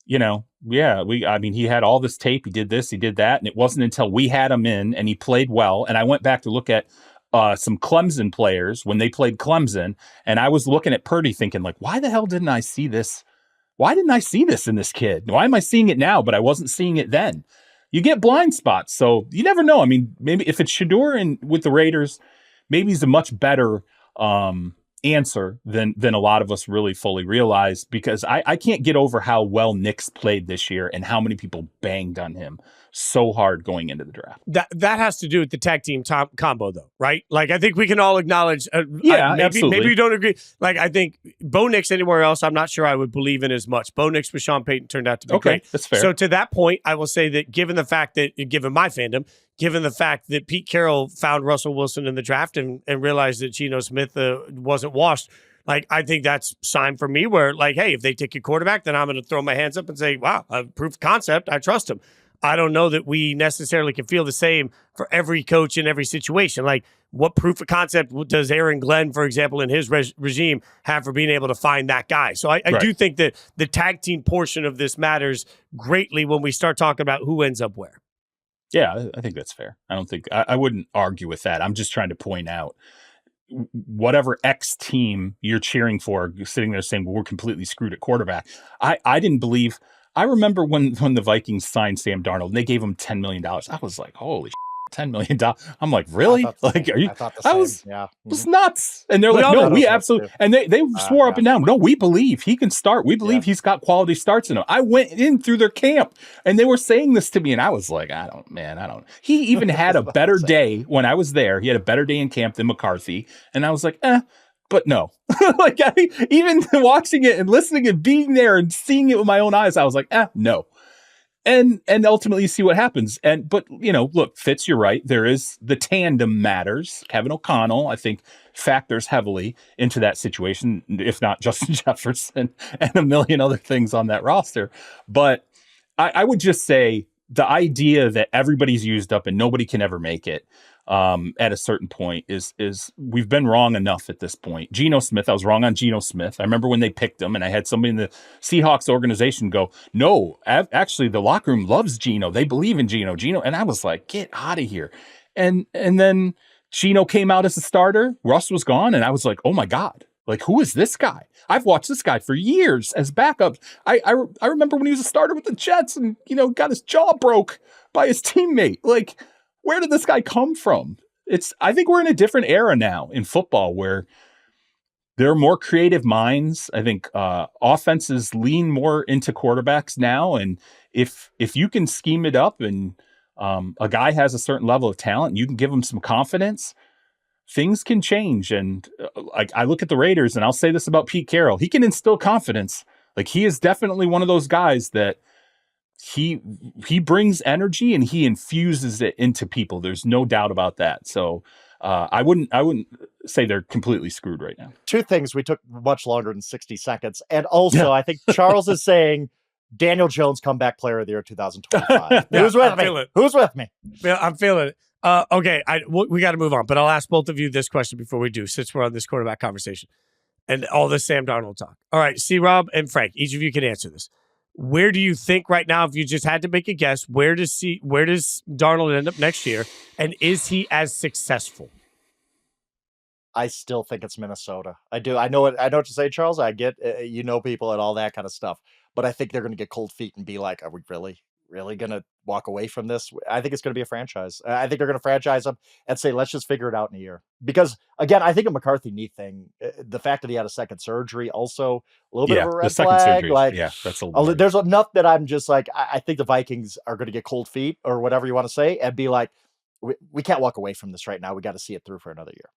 he had all this tape. He did this, he did that, and it wasn't until we had him in and he played well. And I went back to look at some Clemson players when they played Clemson, and I was looking at Purdy thinking, like, why the hell didn't I see this? Why didn't I see this in this kid? Why am I seeing it now, but I wasn't seeing it then? You get blind spots, so you never know. I mean, maybe if it's Shedeur and with the Raiders, maybe he's a much better answer than a lot of us really fully realize, because I can't get over how well Nix played this year and how many people banged on him so hard going into the draft. That has to do with the tag team combo, though, right? Like, I think we can all acknowledge. Absolutely. Maybe you don't agree. Like, I think Bo Nix anywhere else, I'm not sure I would believe in as much. Bo Nix with Sean Payton turned out to be great. That's fair. So to that point, I will say that given my fandom, given the fact that Pete Carroll found Russell Wilson in the draft and realized that Geno Smith wasn't washed, like, I think that's sign for me where, like, hey, if they take a quarterback, then I'm going to throw my hands up and say, wow, proof of concept. I trust him. I don't know that we necessarily can feel the same for every coach in every situation. Like, what proof of concept does Aaron Glenn, for example, in his regime have for being able to find that guy? So I do think that the tag team portion of this matters greatly when we start talking about who ends up where. Yeah, I think that's fair. I wouldn't argue with that. I'm just trying to point out whatever X team you're cheering for, sitting there saying, well, we're completely screwed at quarterback. I didn't believe. I remember when the Vikings signed Sam Darnold and they gave him $10 million. I was like, holy $10 million. I'm like, really? Like, are you? I was nuts. And they're like, no, we absolutely. And they swore up and down. No, we believe he can start. We believe he's got quality starts in him. I went in through their camp and they were saying this to me. And I was like, I don't. He even had a better day when I was there. He had a better day in camp than McCarthy. And I was like, but no. Like, even watching it and listening and being there and seeing it with my own eyes, I was like, no. And ultimately see what happens. But look, Fitz, you're right. There is the tandem matters. Kevin O'Connell, I think, factors heavily into that situation, if not Justin Jefferson and a million other things on that roster. But I would just say the idea that everybody's used up and nobody can ever make it at a certain point is we've been wrong enough at this point. Geno Smith, I was wrong on Geno Smith. I remember when they picked him and I had somebody in the Seahawks organization go, no, actually the locker room loves Geno. They believe in Geno. And I was like, get out of here. And then Geno came out as a starter. Russ was gone. And I was like, oh my God, like, who is this guy? I've watched this guy for years as backup. I remember when he was a starter with the Jets and, got his jaw broke by his teammate. Like, where did this guy come from? I think we're in a different era now in football where there are more creative minds. I think offenses lean more into quarterbacks now. And if you can scheme it up and a guy has a certain level of talent and you can give him some confidence, things can change. And I look at the Raiders and I'll say this about Pete Carroll. He can instill confidence. Like, he is definitely one of those guys that he brings energy and he infuses it into people. There's no doubt about that. So I wouldn't say they're completely screwed right now. Two things. We took much longer than 60 seconds. And also, I think Charles is saying Daniel Jones comeback player of the year 2025. Who's with me? Who's with me? Yeah, I'm feeling it. Okay, we got to move on, but I'll ask both of you this question before we do, since we're on this quarterback conversation and all this Sam Darnold talk. All right, C-Rob and Frank, each of you can answer this. Where do you think right now, if you just had to make a guess, where does Darnold end up next year, and is he as successful? I still think it's Minnesota. I do. I know what you say, Charles. I get people and all that kind of stuff, but I think they're going to get cold feet and be like, "Are we really going to walk away from this?" I think it's going to be a franchise. I think they're going to franchise him and say, let's just figure it out in a year. Because, again, I think a McCarthy knee thing, the fact that he had a second surgery, also a little bit of a red flag. Like, that's a little there's enough that I'm just like, I think the Vikings are going to get cold feet or whatever you want to say and be like, we can't walk away from this right now. We got to see it through for another year.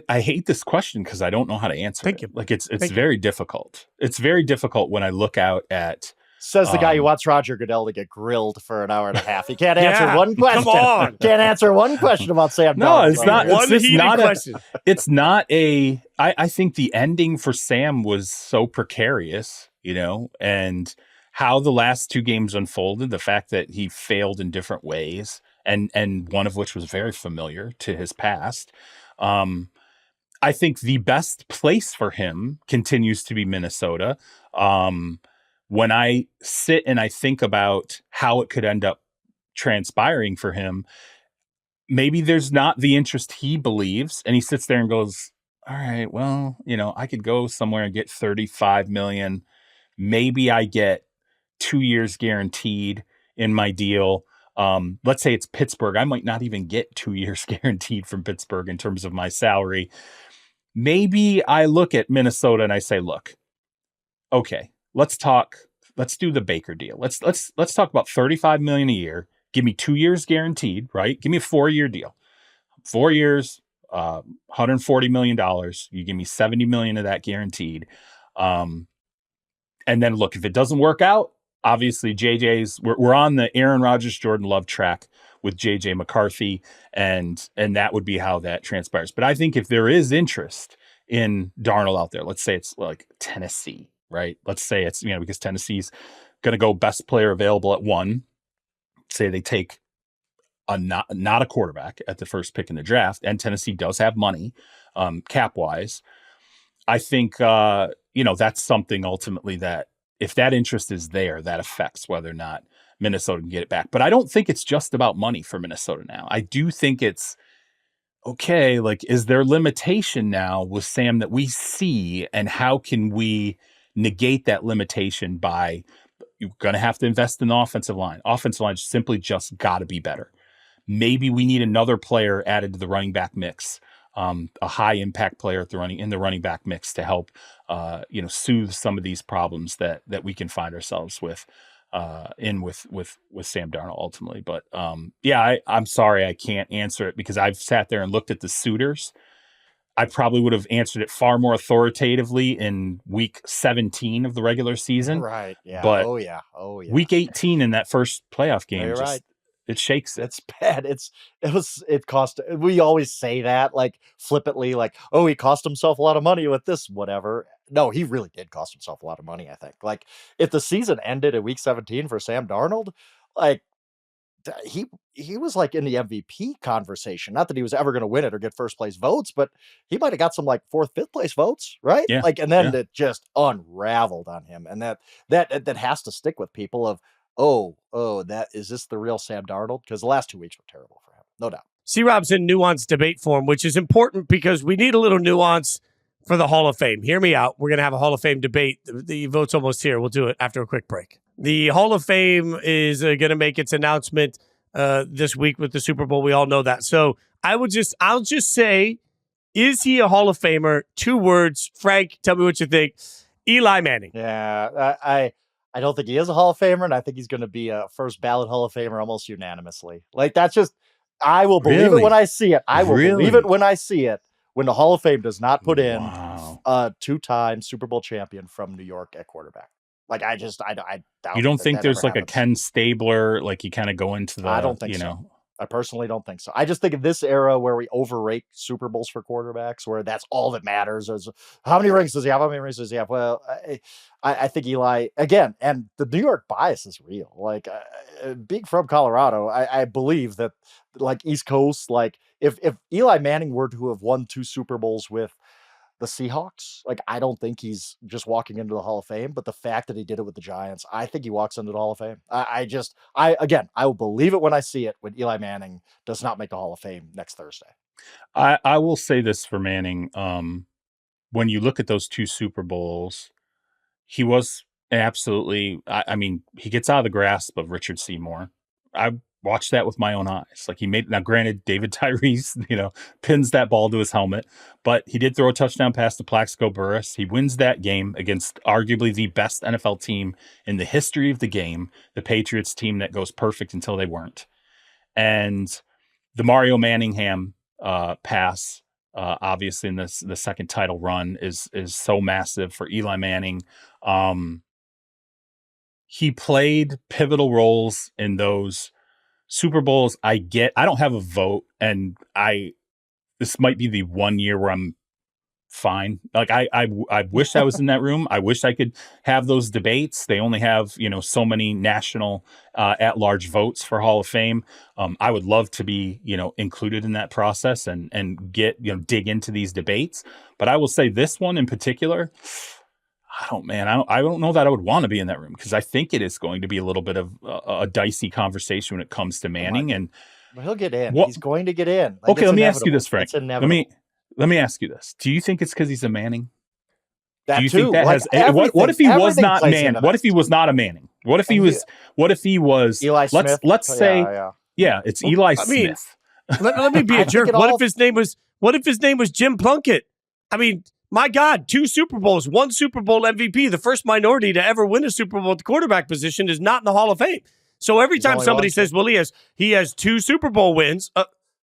I hate this question because I don't know how to answer Thank it. you. Like, it's very difficult. It's very difficult when I look out at. Says the guy who wants Roger Goodell to get grilled for an hour and a half. He can't answer one question. Come on. Can't answer one question about Sam Darnold. No, it's not. One heated question. It's not a. I think the ending for Sam was so precarious, and how the last two games unfolded, the fact that he failed in different ways, and one of which was very familiar to his past. I think the best place for him continues to be Minnesota. When I sit and I think about how it could end up transpiring for him, maybe there's not the interest he believes. And he sits there and goes, all right, well, I could go somewhere and get $35 million. Maybe I get 2 years guaranteed in my deal. Let's say it's Pittsburgh. I might not even get 2 years guaranteed from Pittsburgh in terms of my salary. Maybe I look at Minnesota and I say, look, okay, let's do the Baker deal. Let's talk about $35 million a year. Give me 2 years guaranteed, right? Give me a 4-year deal. 4 years, $140 million. You give me $70 million of that guaranteed. And then look, if it doesn't work out, obviously we're on the Aaron Rodgers, Jordan Love track with JJ McCarthy, and that would be how that transpires. But I think if there is interest in Darnold out there, let's say it's like Tennessee, right? Let's say it's, because Tennessee's going to go best player available at 1. Say they take not a quarterback at the first pick in the draft, and Tennessee does have money cap wise. I think that's something ultimately that if that interest is there, that affects whether or not Minnesota can get it back. But I don't think it's just about money for Minnesota now. I do think it's okay. Like, is there limitation now with Sam that we see, and how can we negate that limitation by you're going to have to invest in the offensive line. Offensive line simply just got to be better. Maybe we need another player added to the running back mix, a high impact player in the running back mix to help, soothe some of these problems that we can find ourselves with Sam Darnold ultimately. But I'm sorry I can't answer it because I've sat there and looked at the suitors. I probably would have answered it far more authoritatively in week 17 of the regular season. Right. Yeah. But oh yeah. Week 18 in that first playoff game, it shakes it. It's bad. It cost. We always say that like flippantly, like, oh, he cost himself a lot of money with this, whatever. No, he really did cost himself a lot of money. I think. Like, if the season ended in week 17 for Sam Darnold, like, he was like in the MVP conversation. Not that he was ever going to win it or get first place votes, but he might have got some like fourth, fifth place votes, right? Yeah. Like, and then it just unraveled on him, and that has to stick with people. Of is this the real Sam Darnold? Because the last 2 weeks were terrible for him, no doubt. C-Rob's in nuanced debate form, which is important because we need a little nuance for the Hall of Fame. Hear me out. We're going to have a Hall of Fame debate. The vote's almost here. We'll do it after a quick break. The Hall of Fame is going to make its announcement this week with the Super Bowl. We all know that. So I'll just say, is he a Hall of Famer? 2 words. Frank, tell me what you think. Eli Manning. Yeah, I don't think he is a Hall of Famer, and I think he's going to be a first ballot Hall of Famer almost unanimously. Like, that's just, I will believe it when I see it. I will believe it when I see it. When the Hall of Fame does not put in a 2-time Super Bowl champion from New York at quarterback. Like, I doubt. You don't think there's like a Ken Stabler, like you kind of go into the, I don't think so. I personally don't think so. I just think in this era where we overrate Super Bowls for quarterbacks, where that's all that matters is how many rings does he have? How many rings does he have? Well, I think Eli, again, and the New York bias is real. Like, being from Colorado, I believe that, like, East Coast, like, if Eli Manning were to have won 2 Super Bowls with the Seahawks, like, I don't think he's just walking into the Hall of Fame, but the fact that he did it with the Giants, I think he walks into the Hall of Fame. I will believe it when I see it when Eli Manning does not make the Hall of Fame next Thursday. I will say this for Manning. When you look at those 2 Super Bowls, he was absolutely, I mean, he gets out of the grasp of Richard Seymour. I watched that with my own eyes. Like, now granted, David Tyrese, pins that ball to his helmet, but he did throw a touchdown pass to Plaxico Burress. He wins that game against arguably the best NFL team in the history of the game, the Patriots team that goes perfect until they weren't. And the Mario Manningham pass, obviously in the second title run is so massive for Eli Manning. He played pivotal roles in those Super Bowls. I don't have a vote, and this might be the one year where I'm fine. Like, I wish I was in that room. I wish I could have those debates. They only have, so many national at-large votes for Hall of Fame. I would love to be, included in that process and get, dig into these debates. But I will say this one in particular, I don't know that I would want to be in that room, because I think it is going to be a little bit of a dicey conversation when it comes to Manning. And he'll get in. He's going to get in. Like, okay, let me ask you this, Frank. Let me ask you this. Do you think it's because he's a Manning? Do you think that like has? What if he was not Manning? What if he was not a Manning? What if he was? What if he was? Eli Smith. Let's say, it's Eli Smith. Let me be a jerk. What if his name was Jim Plunkett? I mean, my God, 2 Super Bowls, 1 Super Bowl MVP, the first minority to ever win a Super Bowl at the quarterback position, is not in the Hall of Fame. So every time somebody says, well, he has 2 Super Bowl wins,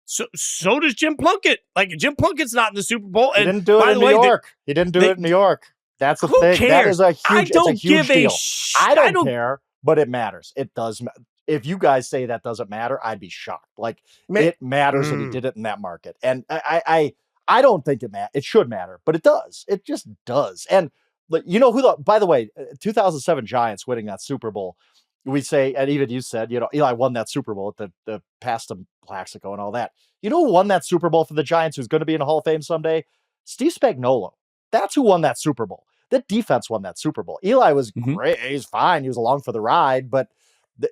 so does Jim Plunkett. Like, Jim Plunkett's not in the Super Bowl. He didn't do it in New York. He didn't do it in New York. That's the thing. Cares? That is a huge, I don't give deal. I don't care, but it matters. It does. If you guys say that doesn't matter, I'd be shocked. Like, it matters that he did it in that market. And I don't think it should matter, but it does. It just does. And you know who by the way, 2007 Giants winning that Super Bowl, we say, and even you said, Eli won that Super Bowl at the past Plaxico and all that. You know who won that Super Bowl for the Giants, who's going to be in the Hall of Fame someday? Steve Spagnuolo. That's who won that Super Bowl. That defense won that Super Bowl. Eli was great. He's fine. He was along for the ride, but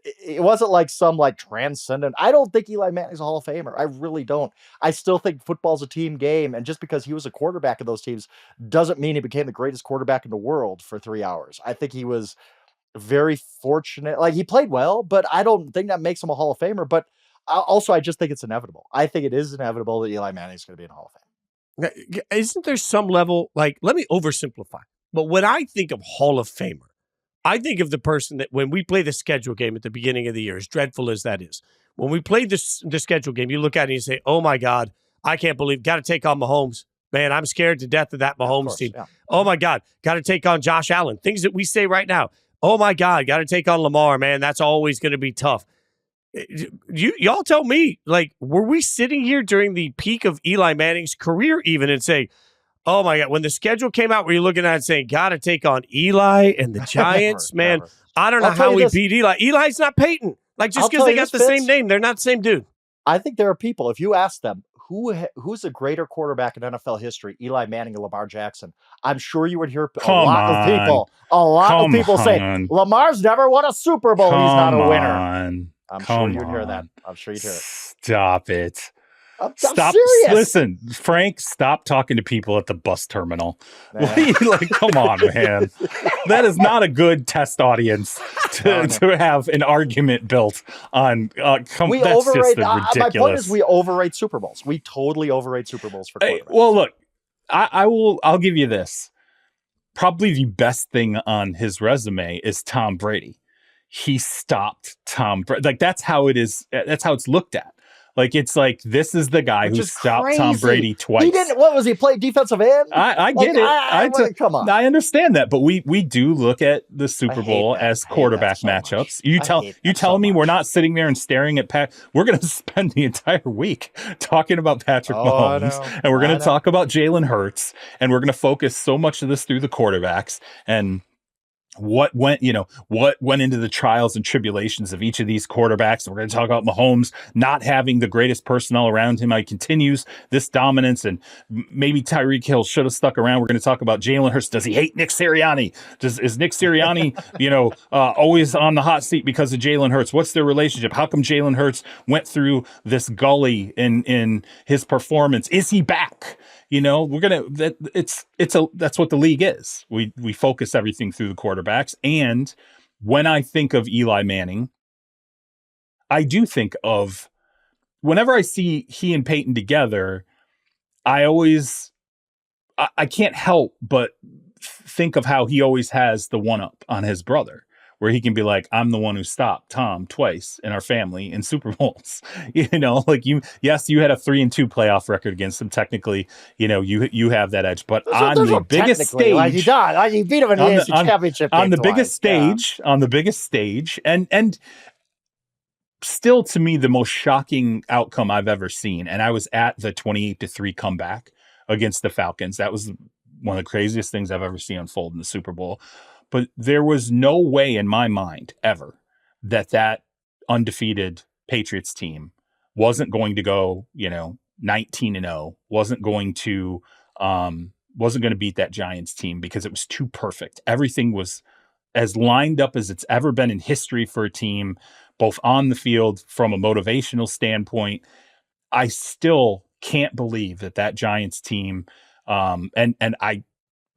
it wasn't like some transcendent. I don't think Eli Manning's a Hall of Famer. I really don't. I still think football's a team game. And just because he was a quarterback of those teams doesn't mean he became the greatest quarterback in the world for 3 hours. I think he was very fortunate. He played well, but I don't think that makes him a Hall of Famer. But also, I just think it's inevitable. I think it is inevitable that Eli Manning's going to be in the Hall of Fame. Isn't there some level, let me oversimplify, but when I think of Hall of Famer, I think of the person that when we play the schedule game at the beginning of the year, as dreadful as that is, when we play the schedule game, you look at it and you say, oh my God, I can't believe, got to take on Mahomes. Man, I'm scared to death of that Mahomes team. Yeah. Oh my God, got to take on Josh Allen. Things that we say right now. Oh my God, got to take on Lamar, man. That's always going to be tough. Y'all tell me, were we sitting here during the peak of Eli Manning's career even and say, oh my God, when the schedule came out, were you looking at it saying, got to take on Eli and the Giants? Man, never. I don't know how we beat Eli. Eli's not Peyton. Just because they got the same name, they're not the same dude. I think there are people, if you ask them, who's a greater quarterback in NFL history, Eli Manning or Lamar Jackson? I'm sure you would hear a lot of people say, Lamar's never won a Super Bowl. He's not a winner. I'm sure you'd hear that. Stop it. I'm serious. Listen, Frank, stop talking to people at the bus terminal. What are you come on, man. That is not a good test audience to have an argument built on. That's overrate. Just my point is, we overrate Super Bowls. We totally overrate Super Bowls for quarterbacks. Well, look, I'll give you this. Probably the best thing on his resume is Tom Brady. He stopped Tom Brady. That's how it is. That's how it's looked at. This is the guy who stopped Tom Brady twice. He didn't. What was he playing defensive end? I get it. Come on. I understand that, but we do look at the Super Bowl as quarterback matchups. You tell me we're not sitting there and staring at Pat. We're going to spend the entire week talking about Patrick Mahomes, and we're going to talk about Jalen Hurts, and we're going to focus so much of this through the quarterbacks and what went into the trials and tribulations of each of these quarterbacks. We're going to talk about Mahomes not having the greatest personnel around him. He continues this dominance, and maybe Tyreek Hill should have stuck around. We're going to talk about Jalen Hurts. Does he hate Nick Sirianni? Is Nick Sirianni, always on the hot seat because of Jalen Hurts? What's their relationship? How come Jalen Hurts went through this gully in his performance? Is he back? That's what the league is. We focus everything through the quarterbacks. And when I think of Eli Manning, I do think of whenever I see he and Peyton together, I can't help but think of how he always has the one up on his brother, where he can be like, I'm the one who stopped Tom twice in our family in Super Bowls. You had a 3-2 playoff record against him. Technically, you have that edge, but on the biggest stage, you beat him in the AFC Championship on the biggest stage, and still to me the most shocking outcome I've ever seen. And I was at the 28-3 comeback against the Falcons. That was one of the craziest things I've ever seen unfold in the Super Bowl. But there was no way in my mind ever that undefeated Patriots team wasn't going to go, 19-0, wasn't going to beat that Giants team because it was too perfect. Everything was as lined up as it's ever been in history for a team, both on the field from a motivational standpoint. I still can't believe that Giants team, and I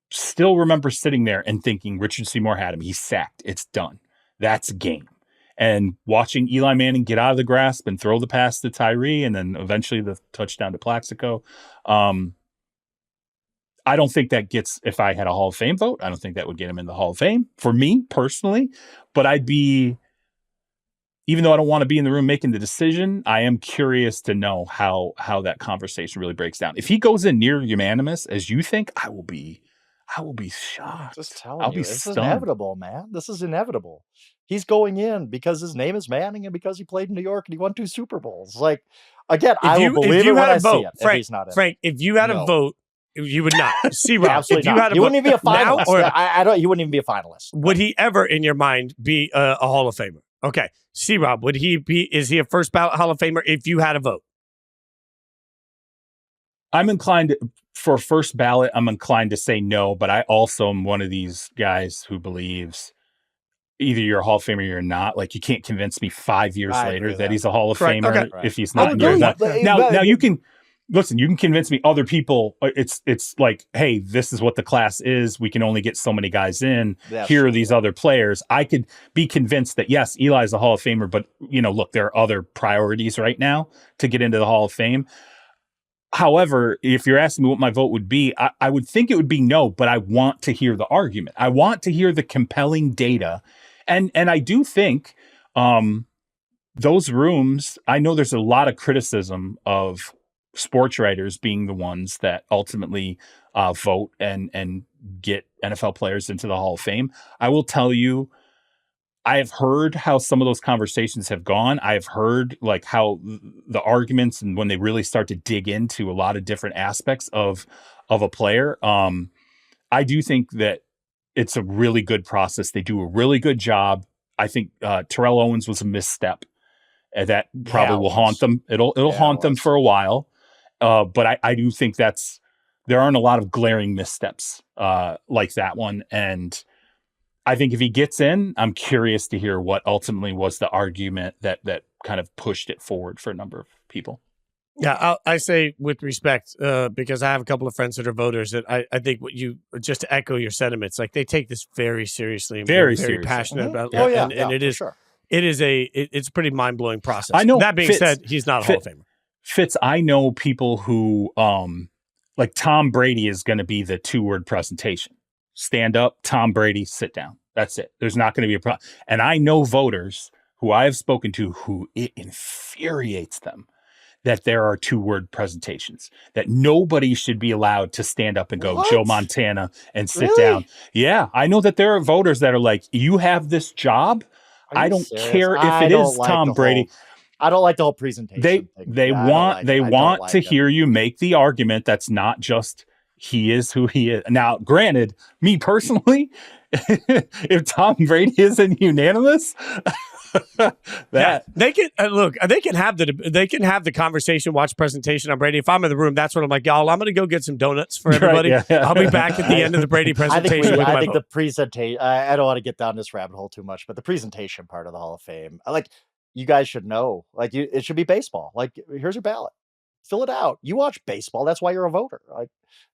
still remember sitting there and thinking Richard Seymour had him. He's sacked. It's done. That's game. And watching Eli Manning get out of the grasp and throw the pass to Tyree and then eventually the touchdown to Plaxico. I don't think that gets, if I had a Hall of Fame vote, I don't think that would get him in the Hall of Fame for me personally. But even though I don't want to be in the room making the decision, I am curious to know how that conversation really breaks down. If he goes in near unanimous as you think, I will be shocked. Just telling you, this is inevitable, man. This is inevitable. He's going in because his name is Manning and because he played in New York and he won 2 Super Bowls. I will believe it when I see it. Frank, if you had a vote, you would not. Absolutely not. He wouldn't even be a finalist. He wouldn't even be a finalist. Would he ever, in your mind, be a Hall of Famer? Okay. C-Rob, is he a first ballot Hall of Famer if you had a vote? I'm inclined for first ballot. I'm inclined to say no, but I also am one of these guys who believes either you're a Hall of Famer or you're not. Like, you can't convince me 5 years later that he's a Hall of Famer if he's not. Now you can listen. You can convince me other people. It's like, hey, this is what the class is. We can only get so many guys in. Here are these other players. I could be convinced that yes, Eli's a Hall of Famer, but look, there are other priorities right now to get into the Hall of Fame. However, if you're asking me what my vote would be, I would think it would be no, but I want to hear the argument. I want to hear the compelling data. And I do think those rooms, I know there's a lot of criticism of sports writers being the ones that ultimately vote and get NFL players into the Hall of Fame. I will tell you, I have heard how some of those conversations have gone. I have heard like how the arguments and when they really start to dig into a lot of different aspects of a player. I do think that it's a really good process. They do a really good job. I think Terrell Owens was a misstep. That probably will haunt them. It'll haunt them for a while. But I do think there aren't a lot of glaring missteps like that one. And I think if he gets in, I'm curious to hear what ultimately was the argument that kind of pushed it forward for a number of people. Yeah, I say with respect, because I have a couple of friends that are voters, that I think just to echo your sentiments, like they take this very seriously and very passionate about it. And it is, sure. It's a pretty mind-blowing process. I know. That being said, he's not a Hall of Famer. Fitz, I know people who, like Tom Brady is going to be the 2-word presentation. Stand up, Tom Brady, sit down. That's it. There's not going to be a problem. And I know voters who I have spoken to who it infuriates them that there are 2-word presentations, that nobody should be allowed to stand up and go Joe Montana and sit down. Yeah, I know that there are voters that are like, you have this job. I don't care if it is Tom Brady. I don't like the whole presentation. They want to hear you make the argument that's not just he is who he is. Now, granted, me personally, if Tom Brady isn't unanimous, they can look. They can have the conversation. Watch presentation on Brady. If I'm in the room, that's what I'm like. Y'all, I'm going to go get some donuts for everybody. Right, I'll be back at the end of the Brady presentation. I think the presentation. I don't want to get down this rabbit hole too much, but the presentation part of the Hall of Fame, like, you guys should know. Like, it should be baseball. Like, here's your ballot. Fill it out. You watch baseball. That's why you're a voter. Like,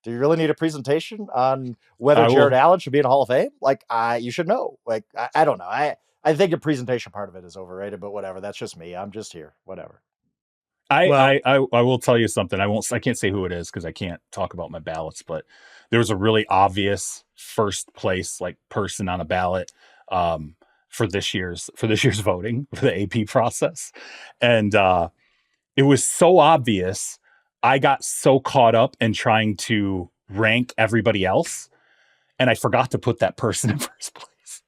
do you really need a presentation on whether Jared Allen should be in the Hall of Fame? Like, you should know. Like, I don't know. I think the presentation part of it is overrated, but whatever. That's just me. I'm just here. Whatever. I will tell you something. I can't say who it is because I can't talk about my ballots, but there was a really obvious first place like person on a ballot for this year's voting for the AP process. And it was so obvious. I got so caught up in trying to rank everybody else, and I forgot to put that person in first place.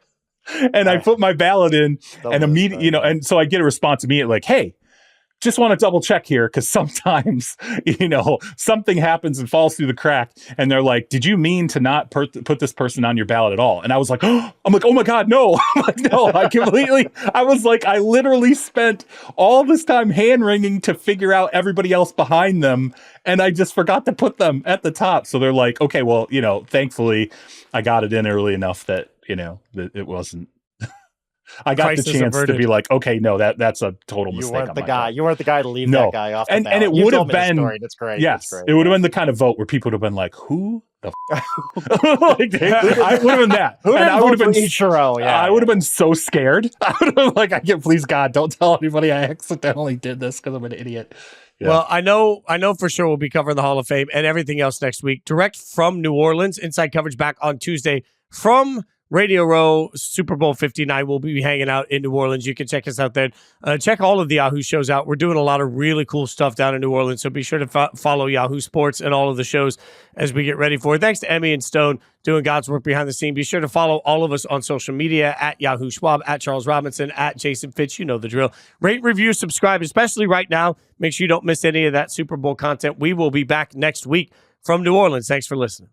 And I put my ballot in, and immediately, and so I get a response immediately like, "Hey, just want to double check here because sometimes, something happens and falls through the crack." And they're like, "Did you mean to not put this person on your ballot at all?" And I was like, "Oh my God, no!" I'm like, "No, I literally spent all this time hand wringing to figure out everybody else behind them, and I just forgot to put them at the top." So they're like, "Okay, well, thankfully, I got it in early enough that that it wasn't." I got the chance to be like, okay, no, that's a total mistake. You weren't the guy. You weren't the guy to leave that guy off. And it would have been. That's great. Yes, it would have been the kind of vote where people would have been like, "Who the?" I would have been that. And I would have been Ichiro. Yeah, I would have been so scared. I would have been like, "I can't. Please God, don't tell anybody I accidentally did this because I'm an idiot." Yeah. Well, I know for sure we'll be covering the Hall of Fame and everything else next week. Direct from New Orleans, inside coverage back on Tuesday from Radio Row, Super Bowl 59. We'll be hanging out in New Orleans. You can check us out there. Check all of the Yahoo shows out. We're doing a lot of really cool stuff down in New Orleans, so be sure to follow Yahoo Sports and all of the shows as we get ready for it. Thanks to Emmy and Stone doing God's work behind the scene. Be sure to follow all of us on social media at Yahoo Schwab, at Charles Robinson, at Jason Fitz. You know the drill. Rate, review, subscribe, especially right now. Make sure you don't miss any of that Super Bowl content. We will be back next week from New Orleans. Thanks for listening.